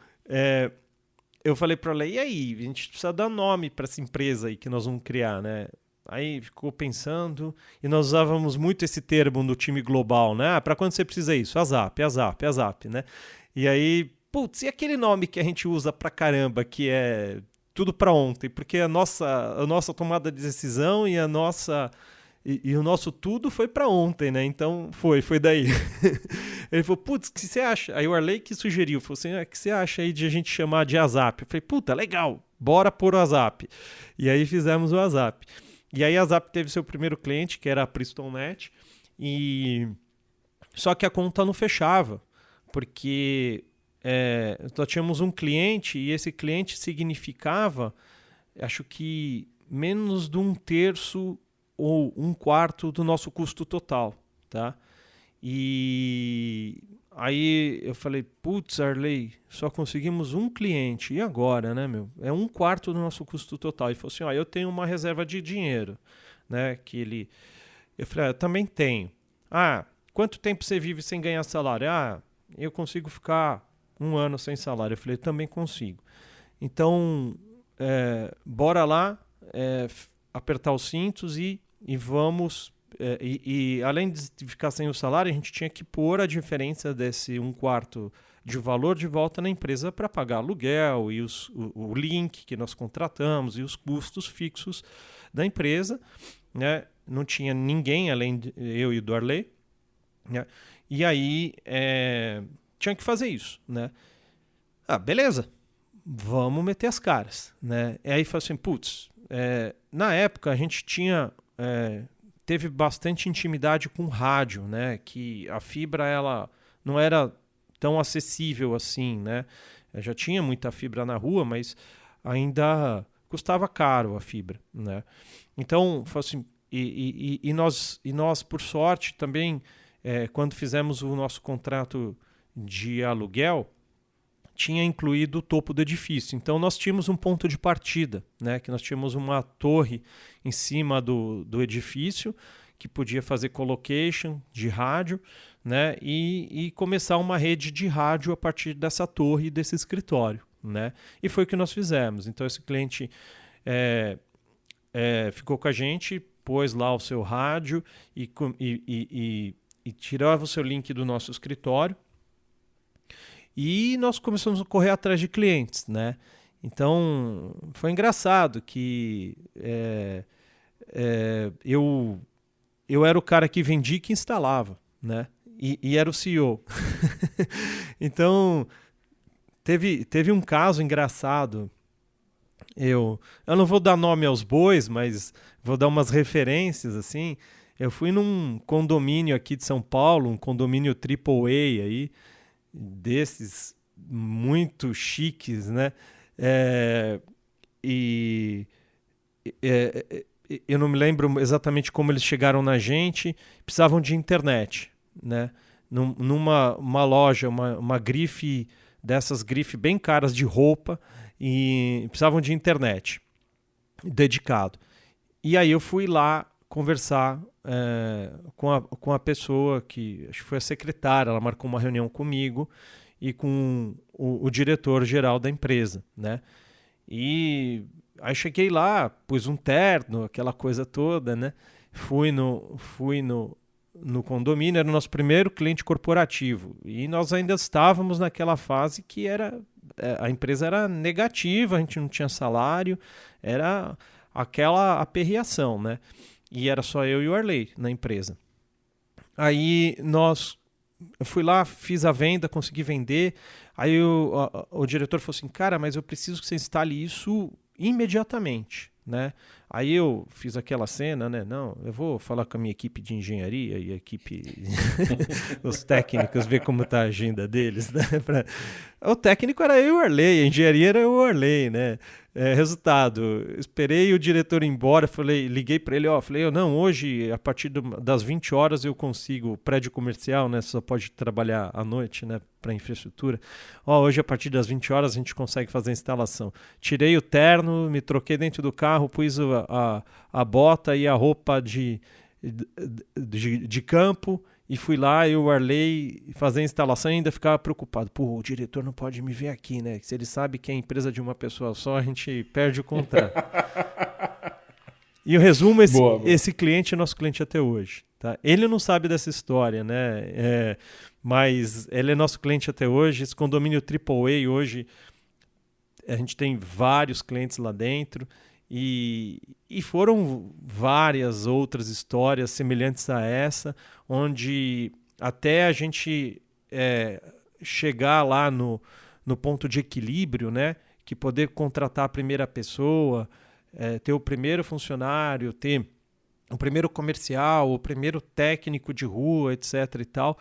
eu falei para ela, e aí? A gente precisa dar nome para essa empresa aí que nós vamos criar, né? Aí ficou pensando, e nós usávamos muito esse termo no time global, né? Para quando você precisa isso? A Zap, né? E aí, e aquele nome que a gente usa pra caramba, que é tudo para ontem, porque a nossa tomada de decisão e o nosso tudo foi para ontem, né? Então foi daí. Ele falou, o que você acha? Aí o Arley que sugeriu, falou assim, o que você acha aí de a gente chamar de ASAP? Eu falei, legal, bora pôr o ASAP. E aí fizemos o ASAP. E aí a Zap teve seu primeiro cliente, que era a PristonNet, só que a conta não fechava, porque nós tínhamos um cliente e esse cliente significava, acho que menos de 1/3 ou 1/4 do nosso custo total, tá? E Aí eu falei, putz, Arley, só conseguimos um cliente. E agora, né, meu? É 1/4 do nosso custo total. E falou assim, eu tenho uma reserva de dinheiro, né? Eu falei, eu também tenho. Quanto tempo você vive sem ganhar salário? Eu consigo ficar 1 ano sem salário. Eu falei, eu também consigo. Então, bora lá, apertar os cintos e vamos... E além de ficar sem o salário, a gente tinha que pôr a diferença desse 1/4 de valor de volta na empresa para pagar aluguel e o link que nós contratamos e os custos fixos da empresa, né? Não tinha ninguém além de eu e do Arley, né? E aí tinha que fazer isso, né? Beleza, vamos meter as caras, né? E aí falei assim, putz, na época a gente teve bastante intimidade com rádio, né? Que a fibra ela não era tão acessível assim, né? Já tinha muita fibra na rua, mas ainda custava caro a fibra, né? Então, assim, e nós, por sorte, também, quando fizemos o nosso contrato de aluguel, tinha incluído o topo do edifício. Então, nós tínhamos um ponto de partida, né? Que nós tínhamos uma torre em cima do edifício que podia fazer colocation de rádio, né? E começar uma rede de rádio a partir dessa torre e desse escritório, né? E foi o que nós fizemos. Então, esse cliente ficou com a gente, pôs lá o seu rádio e tirava o seu link do nosso escritório. E nós começamos a correr atrás de clientes, né? Então, foi engraçado que eu era o cara que vendia e que instalava, né? E era o CEO. Então, teve um caso engraçado. Eu não vou dar nome aos bois, mas vou dar umas referências, assim. Eu fui num condomínio aqui de São Paulo, um condomínio AAA aí, desses muito chiques, né? Eu não me lembro exatamente como eles chegaram na gente, precisavam de internet, né? Numa loja, uma grife, dessas grifes bem caras de roupa, e precisavam de internet dedicado. E aí eu fui lá conversar com a pessoa que acho que foi a secretária, ela marcou uma reunião comigo e com o diretor-geral da empresa, né? E aí cheguei lá, pus um terno, aquela coisa toda, né? Fui no condomínio, era o nosso primeiro cliente corporativo e nós ainda estávamos naquela fase que a empresa era negativa, a gente não tinha salário, era aquela aperreação, né? E era só eu e o Arley na empresa. Aí eu fui lá, fiz a venda, consegui vender. Aí o diretor falou assim, cara, mas eu preciso que você instale isso imediatamente, né? Aí eu fiz aquela cena, né? Não, eu vou falar com a minha equipe de engenharia e a equipe, os técnicos, ver como tá a agenda deles, né? O técnico era eu e o Arley, a engenharia era eu e o Arley, né? Resultado, esperei o diretor ir embora, liguei para ele, falei, não, hoje a partir das 20 horas eu consigo, prédio comercial, né, só pode trabalhar à noite, né, para infraestrutura, hoje a partir das 20 horas a gente consegue fazer a instalação. Tirei o terno, me troquei dentro do carro, pus a bota e a roupa de campo, e fui lá, eu, o Arley, fazer a instalação e ainda ficava preocupado. O diretor não pode me ver aqui, né? Se ele sabe que é empresa de uma pessoa só, a gente perde o contrato. E o resumo, esse cliente é nosso cliente até hoje. Tá? Ele não sabe dessa história, né? Mas ele é nosso cliente até hoje. Esse condomínio AAA hoje, a gente tem vários clientes lá dentro. E foram várias outras histórias semelhantes a essa, onde até a gente chegar lá no ponto de equilíbrio, né? Que poder contratar a primeira pessoa, ter o primeiro funcionário, ter o primeiro comercial, o primeiro técnico de rua, etc. e tal.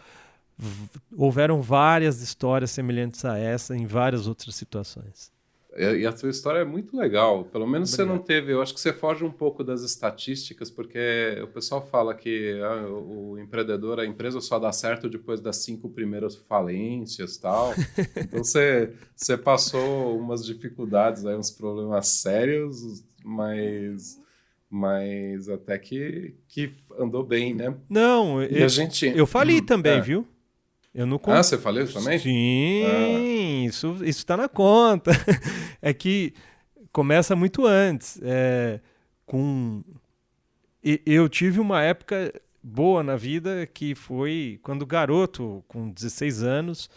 Houveram várias histórias semelhantes a essa em várias outras situações.
E a sua história é muito legal. Pelo menos você não
Obrigado.
teve. Eu acho que você foge um pouco das estatísticas, porque o pessoal fala que o empreendedor, a empresa só dá certo depois das 5 primeiras falências, tal. Então você passou umas dificuldades, aí, uns problemas sérios, mas até que andou bem, né?
Não,
E a gente.
eu fali também,
É.
viu? Eu não
Ah, você falou também? Ah,
Sim, isso está na conta. É que começa muito antes. Com... Eu tive uma época boa na vida que foi quando garoto, com 16 anos.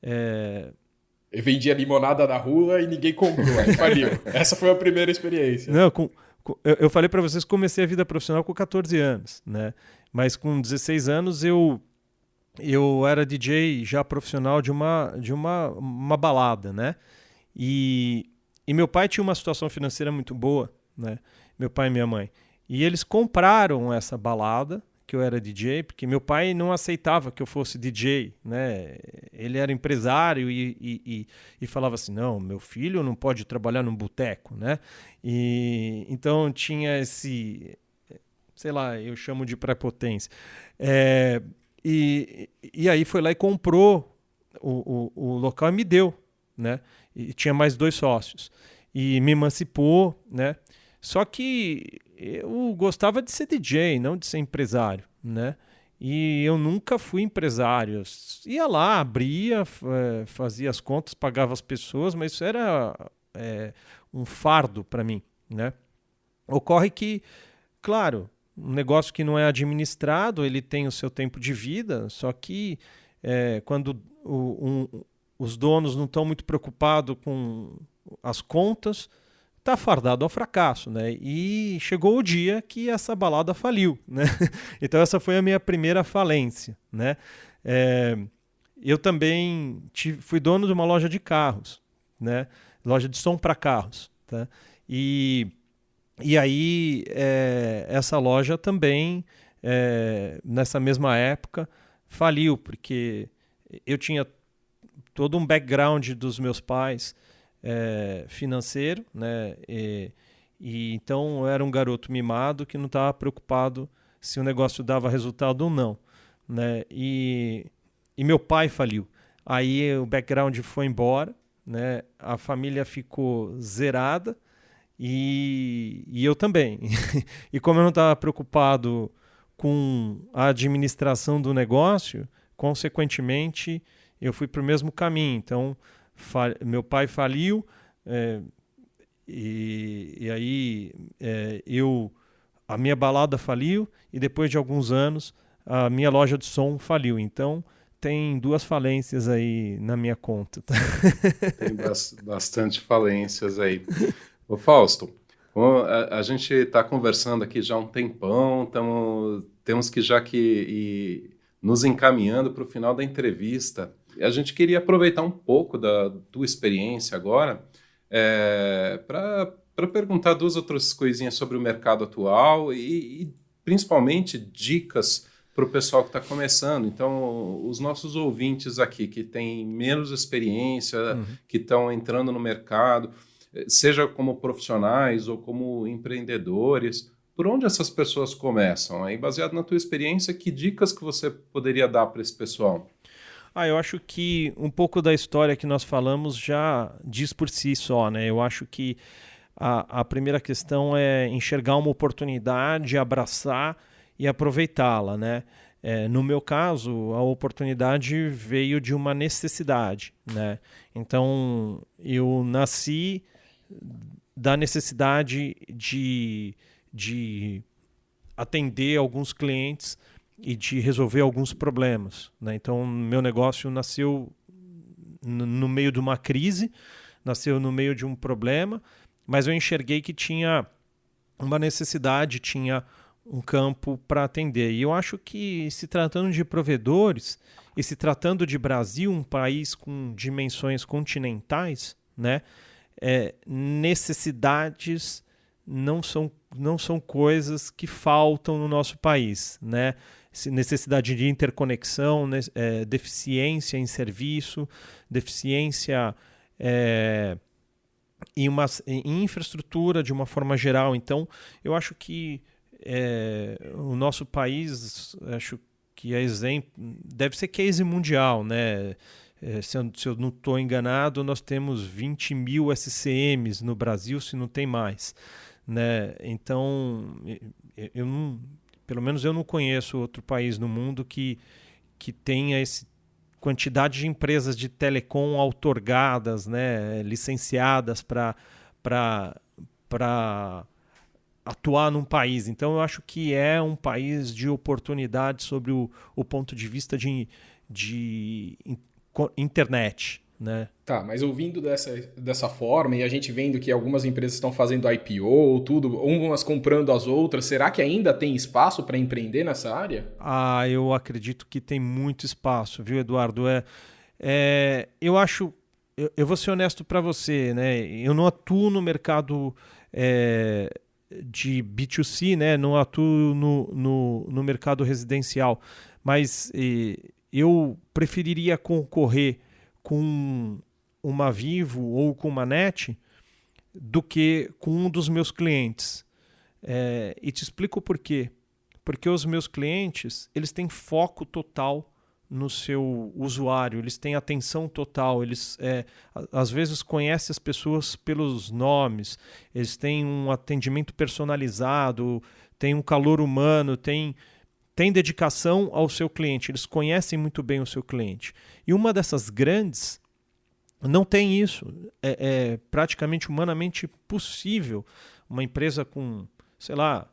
é,
Eu vendia limonada na rua e ninguém comprou, aí faliu. Essa foi a primeira experiência.
Não, eu falei para vocês que comecei a vida profissional com 14 anos, né? Mas com 16 anos eu era DJ já profissional de uma balada, né? E meu pai tinha uma situação financeira muito boa, né? Meu pai e minha mãe. E eles compraram essa balada, que eu era DJ, porque meu pai não aceitava que eu fosse DJ, né? Ele era empresário e falava assim, não, meu filho não pode trabalhar num boteco, né? E então tinha esse, sei lá, eu chamo de prepotência. E aí foi lá e comprou o local e me deu, né? E tinha mais 2 sócios. E me emancipou, né? Só que eu gostava de ser DJ, não de ser empresário, né? E eu nunca fui empresário. Eu ia lá, abria, fazia as contas, pagava as pessoas, mas isso era um fardo para mim, né? Ocorre que, claro, um negócio que não é administrado, ele tem o seu tempo de vida, só que quando os donos não estão muito preocupados com as contas, está fardado ao fracasso, né? E chegou o dia que essa balada faliu, né? Então essa foi a minha primeira falência, né? Eu também fui dono de uma loja de carros, né? Loja de som para carros, tá? E aí, essa loja também, nessa mesma época, faliu, porque eu tinha todo um background dos meus pais financeiro, né? E então eu era um garoto mimado que não estava preocupado se o negócio dava resultado ou não, né? E meu pai faliu. Aí o background foi embora, né? A família ficou zerada. E eu também. E como eu não estava preocupado com a administração do negócio, consequentemente, eu fui para o mesmo caminho. Então, meu pai faliu, e aí a minha balada faliu, e depois de alguns anos, a minha loja de som faliu. Então, tem 2 falências aí na minha conta. Tá?
tem bastante falências aí. Ô Fausto, a gente está conversando aqui já há um tempão, temos que já ir nos encaminhando para o final da entrevista. A gente queria aproveitar um pouco da tua experiência agora para perguntar 2 outras coisinhas sobre o mercado atual e principalmente dicas para o pessoal que está começando. Então, os nossos ouvintes aqui que têm menos experiência, que estão entrando no mercado, seja como profissionais ou como empreendedores, por onde essas pessoas começam? Aí, baseado na tua experiência, que dicas que você poderia dar para esse pessoal?
Eu acho que um pouco da história que nós falamos já diz por si só, né? Eu acho que a primeira questão é enxergar uma oportunidade, abraçar e aproveitá-la, né? No meu caso, a oportunidade veio de uma necessidade, né? Então, eu nasci da necessidade de atender alguns clientes e de resolver alguns problemas, né? Então, meu negócio nasceu no meio de uma crise, nasceu no meio de um problema, mas eu enxerguei que tinha uma necessidade, tinha um campo para atender. E eu acho que, se tratando de provedores e se tratando de Brasil, um país com dimensões continentais, né, necessidades não são coisas que faltam no nosso país, né? Necessidade de interconexão, deficiência em serviço, deficiência em infraestrutura de uma forma geral. Então, eu acho que o nosso país, acho que é exemplo, deve ser case mundial, né? Se eu não estou enganado, nós temos 20 mil SCMs no Brasil, se não tem mais, né? Então, pelo menos eu não conheço outro país no mundo que tenha essa quantidade de empresas de telecom outorgadas, né, licenciadas para atuar num país. Então, eu acho que é um país de oportunidade sobre o ponto de vista de internet, né?
Tá, mas ouvindo dessa forma e a gente vendo que algumas empresas estão fazendo IPO, tudo, umas comprando as outras, será que ainda tem espaço para empreender nessa área?
Eu acredito que tem muito espaço, viu, Eduardo? Eu acho, eu vou ser honesto para você, né? Eu não atuo no mercado de B2C, né? Não atuo no mercado residencial, mas eu preferiria concorrer com uma Vivo ou com uma NET do que com um dos meus clientes. E te explico por quê. Porque os meus clientes, eles têm foco total no seu usuário, eles têm atenção total, eles às vezes conhecem as pessoas pelos nomes, eles têm um atendimento personalizado, têm um calor humano, têm dedicação ao seu cliente, eles conhecem muito bem o seu cliente. E uma dessas grandes não tem isso. É praticamente humanamente possível uma empresa com, sei lá,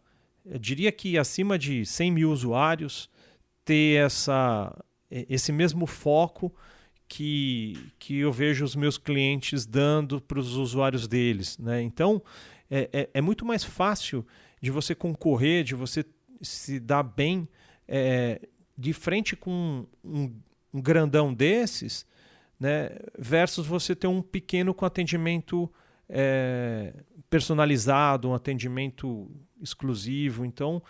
eu diria que acima de 100 mil usuários ter esse mesmo foco que eu vejo os meus clientes dando para os usuários deles, né? Então, é muito mais fácil de você concorrer, de você se dar bem de frente com um grandão desses, né, versus você ter um pequeno com atendimento personalizado, um atendimento exclusivo. Então,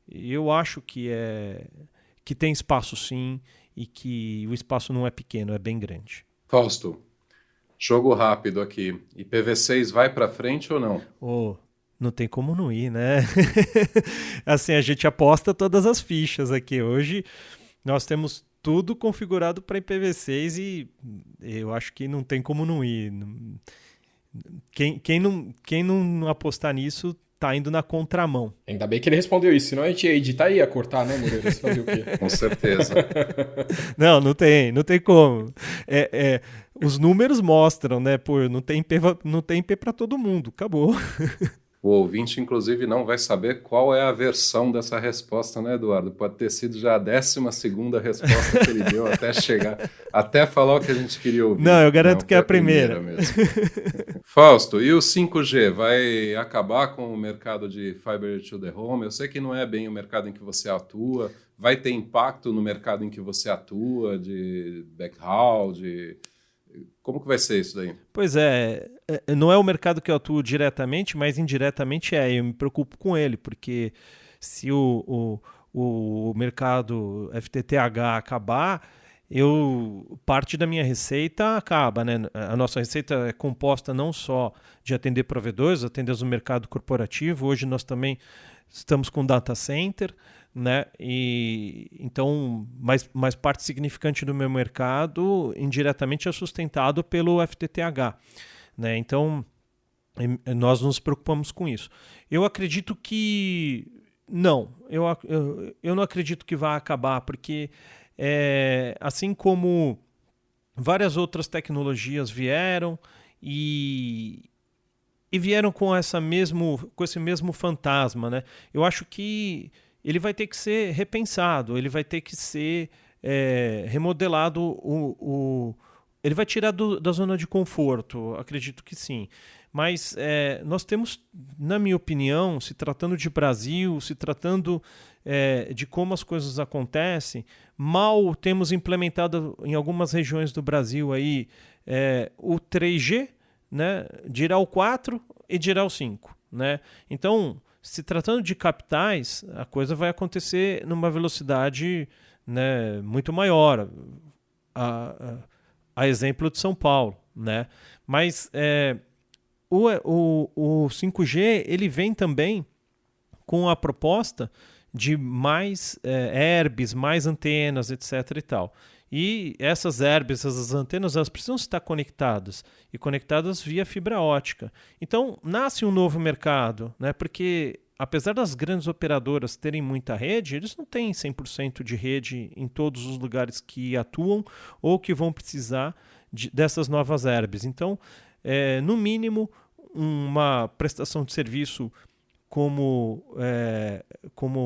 eu acho que tem espaço sim, e que o espaço não é pequeno, é bem grande.
Fausto, jogo rápido aqui. IPv6 vai para frente ou não?
Não tem como não ir, né? Assim, a gente aposta todas as fichas aqui. Hoje nós temos tudo configurado para IPv6 e eu acho que não tem como não ir. Quem não apostar nisso tá indo na contramão.
Ainda bem que ele respondeu isso, senão a gente ia editar e ia cortar, né, Moreira? Você fazer o quê?
Com certeza.
Não tem como. Os números mostram, né? Pô, não tem IP para todo mundo, acabou.
O ouvinte, inclusive, não vai saber qual é a versão dessa resposta, né, Eduardo? Pode ter sido já a 12ª resposta que ele deu até chegar, até falar o que a gente queria ouvir.
Não, eu garanto que é a primeira
mesmo. Fausto, e o 5G vai acabar com o mercado de Fiber to the Home? Eu sei que não é bem o mercado em que você atua. Vai ter impacto no mercado em que você atua, de backhaul, Como que vai ser isso daí?
Pois não é o mercado que eu atuo diretamente, mas indiretamente eu me preocupo com ele, porque se o mercado FTTH acabar, parte da minha receita acaba, né? A nossa receita é composta não só de atender provedores, atender o mercado corporativo, hoje nós também estamos com data center, né? E então, mais parte significante do meu mercado indiretamente é sustentado pelo FTTH, né? Então, nós nos preocupamos com isso. Eu acredito que não, eu não acredito que vai acabar, porque assim como várias outras tecnologias vieram e vieram com esse mesmo fantasma, né? Eu acho que ele vai ter que ser repensado, ele vai ter que ser remodelado, ele vai tirar da zona de conforto, acredito que sim. Mas nós temos, na minha opinião, se tratando de Brasil, se tratando de como as coisas acontecem, mal temos implementado em algumas regiões do Brasil aí, o 3G, né, dirá o 4 e dirá o 5. Né? Então, se tratando de capitais, a coisa vai acontecer numa velocidade, né, muito maior, a exemplo de São Paulo. Né? Mas o 5G ele vem também com a proposta de mais herbes, mais antenas, etc. e tal. E essas herbes, essas antenas, elas precisam estar conectadas e conectadas via fibra ótica. Então, nasce um novo mercado, né? Porque apesar das grandes operadoras terem muita rede, eles não têm 100% de rede em todos os lugares que atuam ou que vão precisar dessas novas herbes. Então, no mínimo, uma prestação de serviço como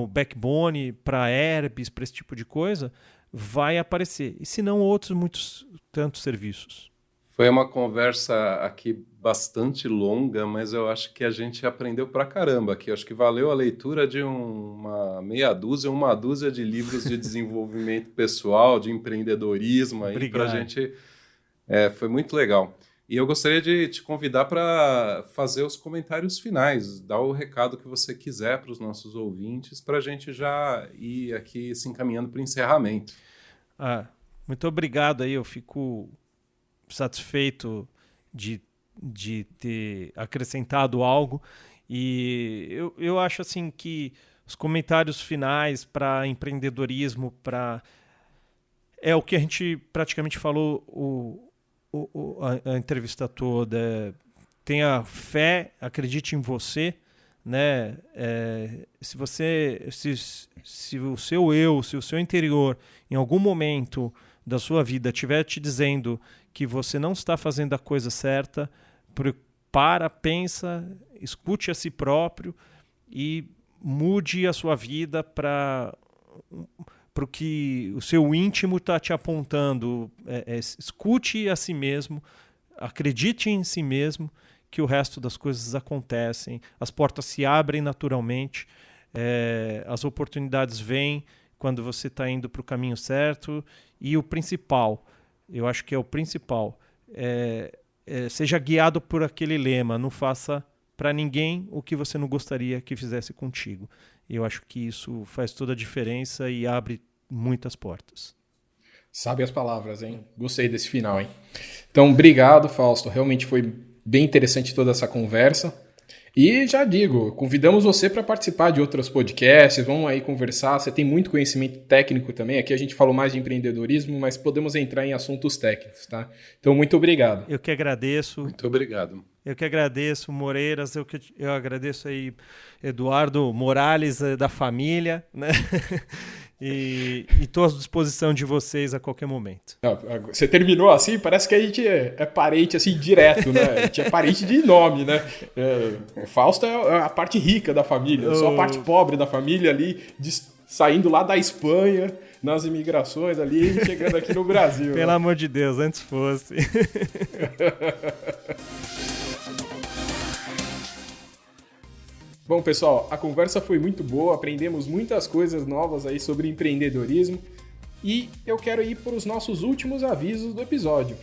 backbone para herbes, para esse tipo de coisa, vai aparecer. E se não, outros tantos serviços.
Foi uma conversa aqui bastante longa, mas eu acho que a gente aprendeu pra caramba aqui. Eu acho que valeu a leitura de uma dúzia de livros de desenvolvimento pessoal, de empreendedorismo aí pra gente. Foi muito legal. E eu gostaria de te convidar para fazer os comentários finais, dar o recado que você quiser para os nossos ouvintes, para a gente já ir aqui se encaminhando para o encerramento.
Muito obrigado aí, eu fico satisfeito de ter acrescentado algo, e eu acho assim que os comentários finais para empreendedorismo, é o que a gente praticamente falou a entrevista toda. Tenha fé, acredite em você, né? Se o seu interior em algum momento da sua vida estiver te dizendo que você não está fazendo a coisa certa, pensa, escute a si próprio e mude a sua vida para o que o seu íntimo está te apontando. Escute a si mesmo, acredite em si mesmo, que o resto das coisas acontecem, as portas se abrem naturalmente, as oportunidades vêm quando você está indo para o caminho certo. E o principal, eu acho que é o principal, seja guiado por aquele lema: não faça para ninguém o que você não gostaria que fizesse contigo. Eu acho que isso faz toda a diferença e abre muitas portas.
Sabe as palavras, hein? Gostei desse final, hein? Então, obrigado, Fausto. Realmente foi bem interessante toda essa conversa. E já digo, convidamos você para participar de outros podcasts, vamos aí conversar. Você tem muito conhecimento técnico também. Aqui a gente falou mais de empreendedorismo, mas podemos entrar em assuntos técnicos, tá? Então, muito obrigado.
Eu que agradeço.
Muito obrigado.
Eu que agradeço, Moreiras. Eu agradeço aí, Eduardo Morales, da família, né? E estou à disposição de vocês a qualquer momento.
Você terminou assim, parece que a gente é parente assim direto, né? A gente é parente de nome, né? O Fausto é a parte rica da família, eu sou a parte pobre da família ali, saindo lá da Espanha, nas imigrações ali, chegando aqui no Brasil.
Pelo amor de Deus, antes fosse.
Bom, pessoal, a conversa foi muito boa, aprendemos muitas coisas novas aí sobre empreendedorismo e eu quero ir para os nossos últimos avisos do episódio.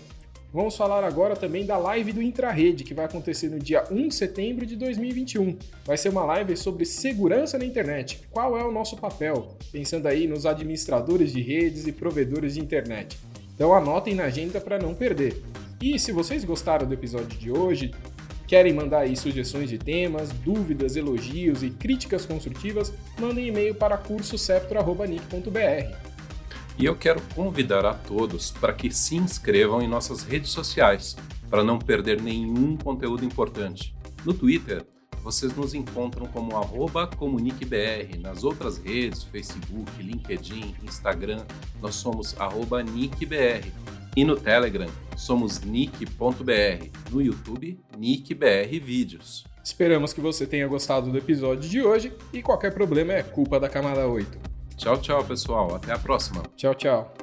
Vamos falar agora também da live do Intrarede, que vai acontecer no dia 1 de setembro de 2021. Vai ser uma live sobre segurança na internet. Qual é o nosso papel? Pensando aí nos administradores de redes e provedores de internet. Então anotem na agenda para não perder. E se vocês gostaram do episódio de hoje, querem mandar aí sugestões de temas, dúvidas, elogios e críticas construtivas, mandem e-mail para cursoseptro@nic.br.
E eu quero convidar a todos para que se inscrevam em nossas redes sociais, para não perder nenhum conteúdo importante. No Twitter, vocês nos encontram como @comuniquebr. Nas outras redes, Facebook, LinkedIn, Instagram, nós somos @nicbr. E no Telegram, somos nick.br. No YouTube, nickbr vídeos.
Esperamos que você tenha gostado do episódio de hoje e qualquer problema é culpa da camada 8.
Tchau, tchau, pessoal. Até a próxima.
Tchau, tchau.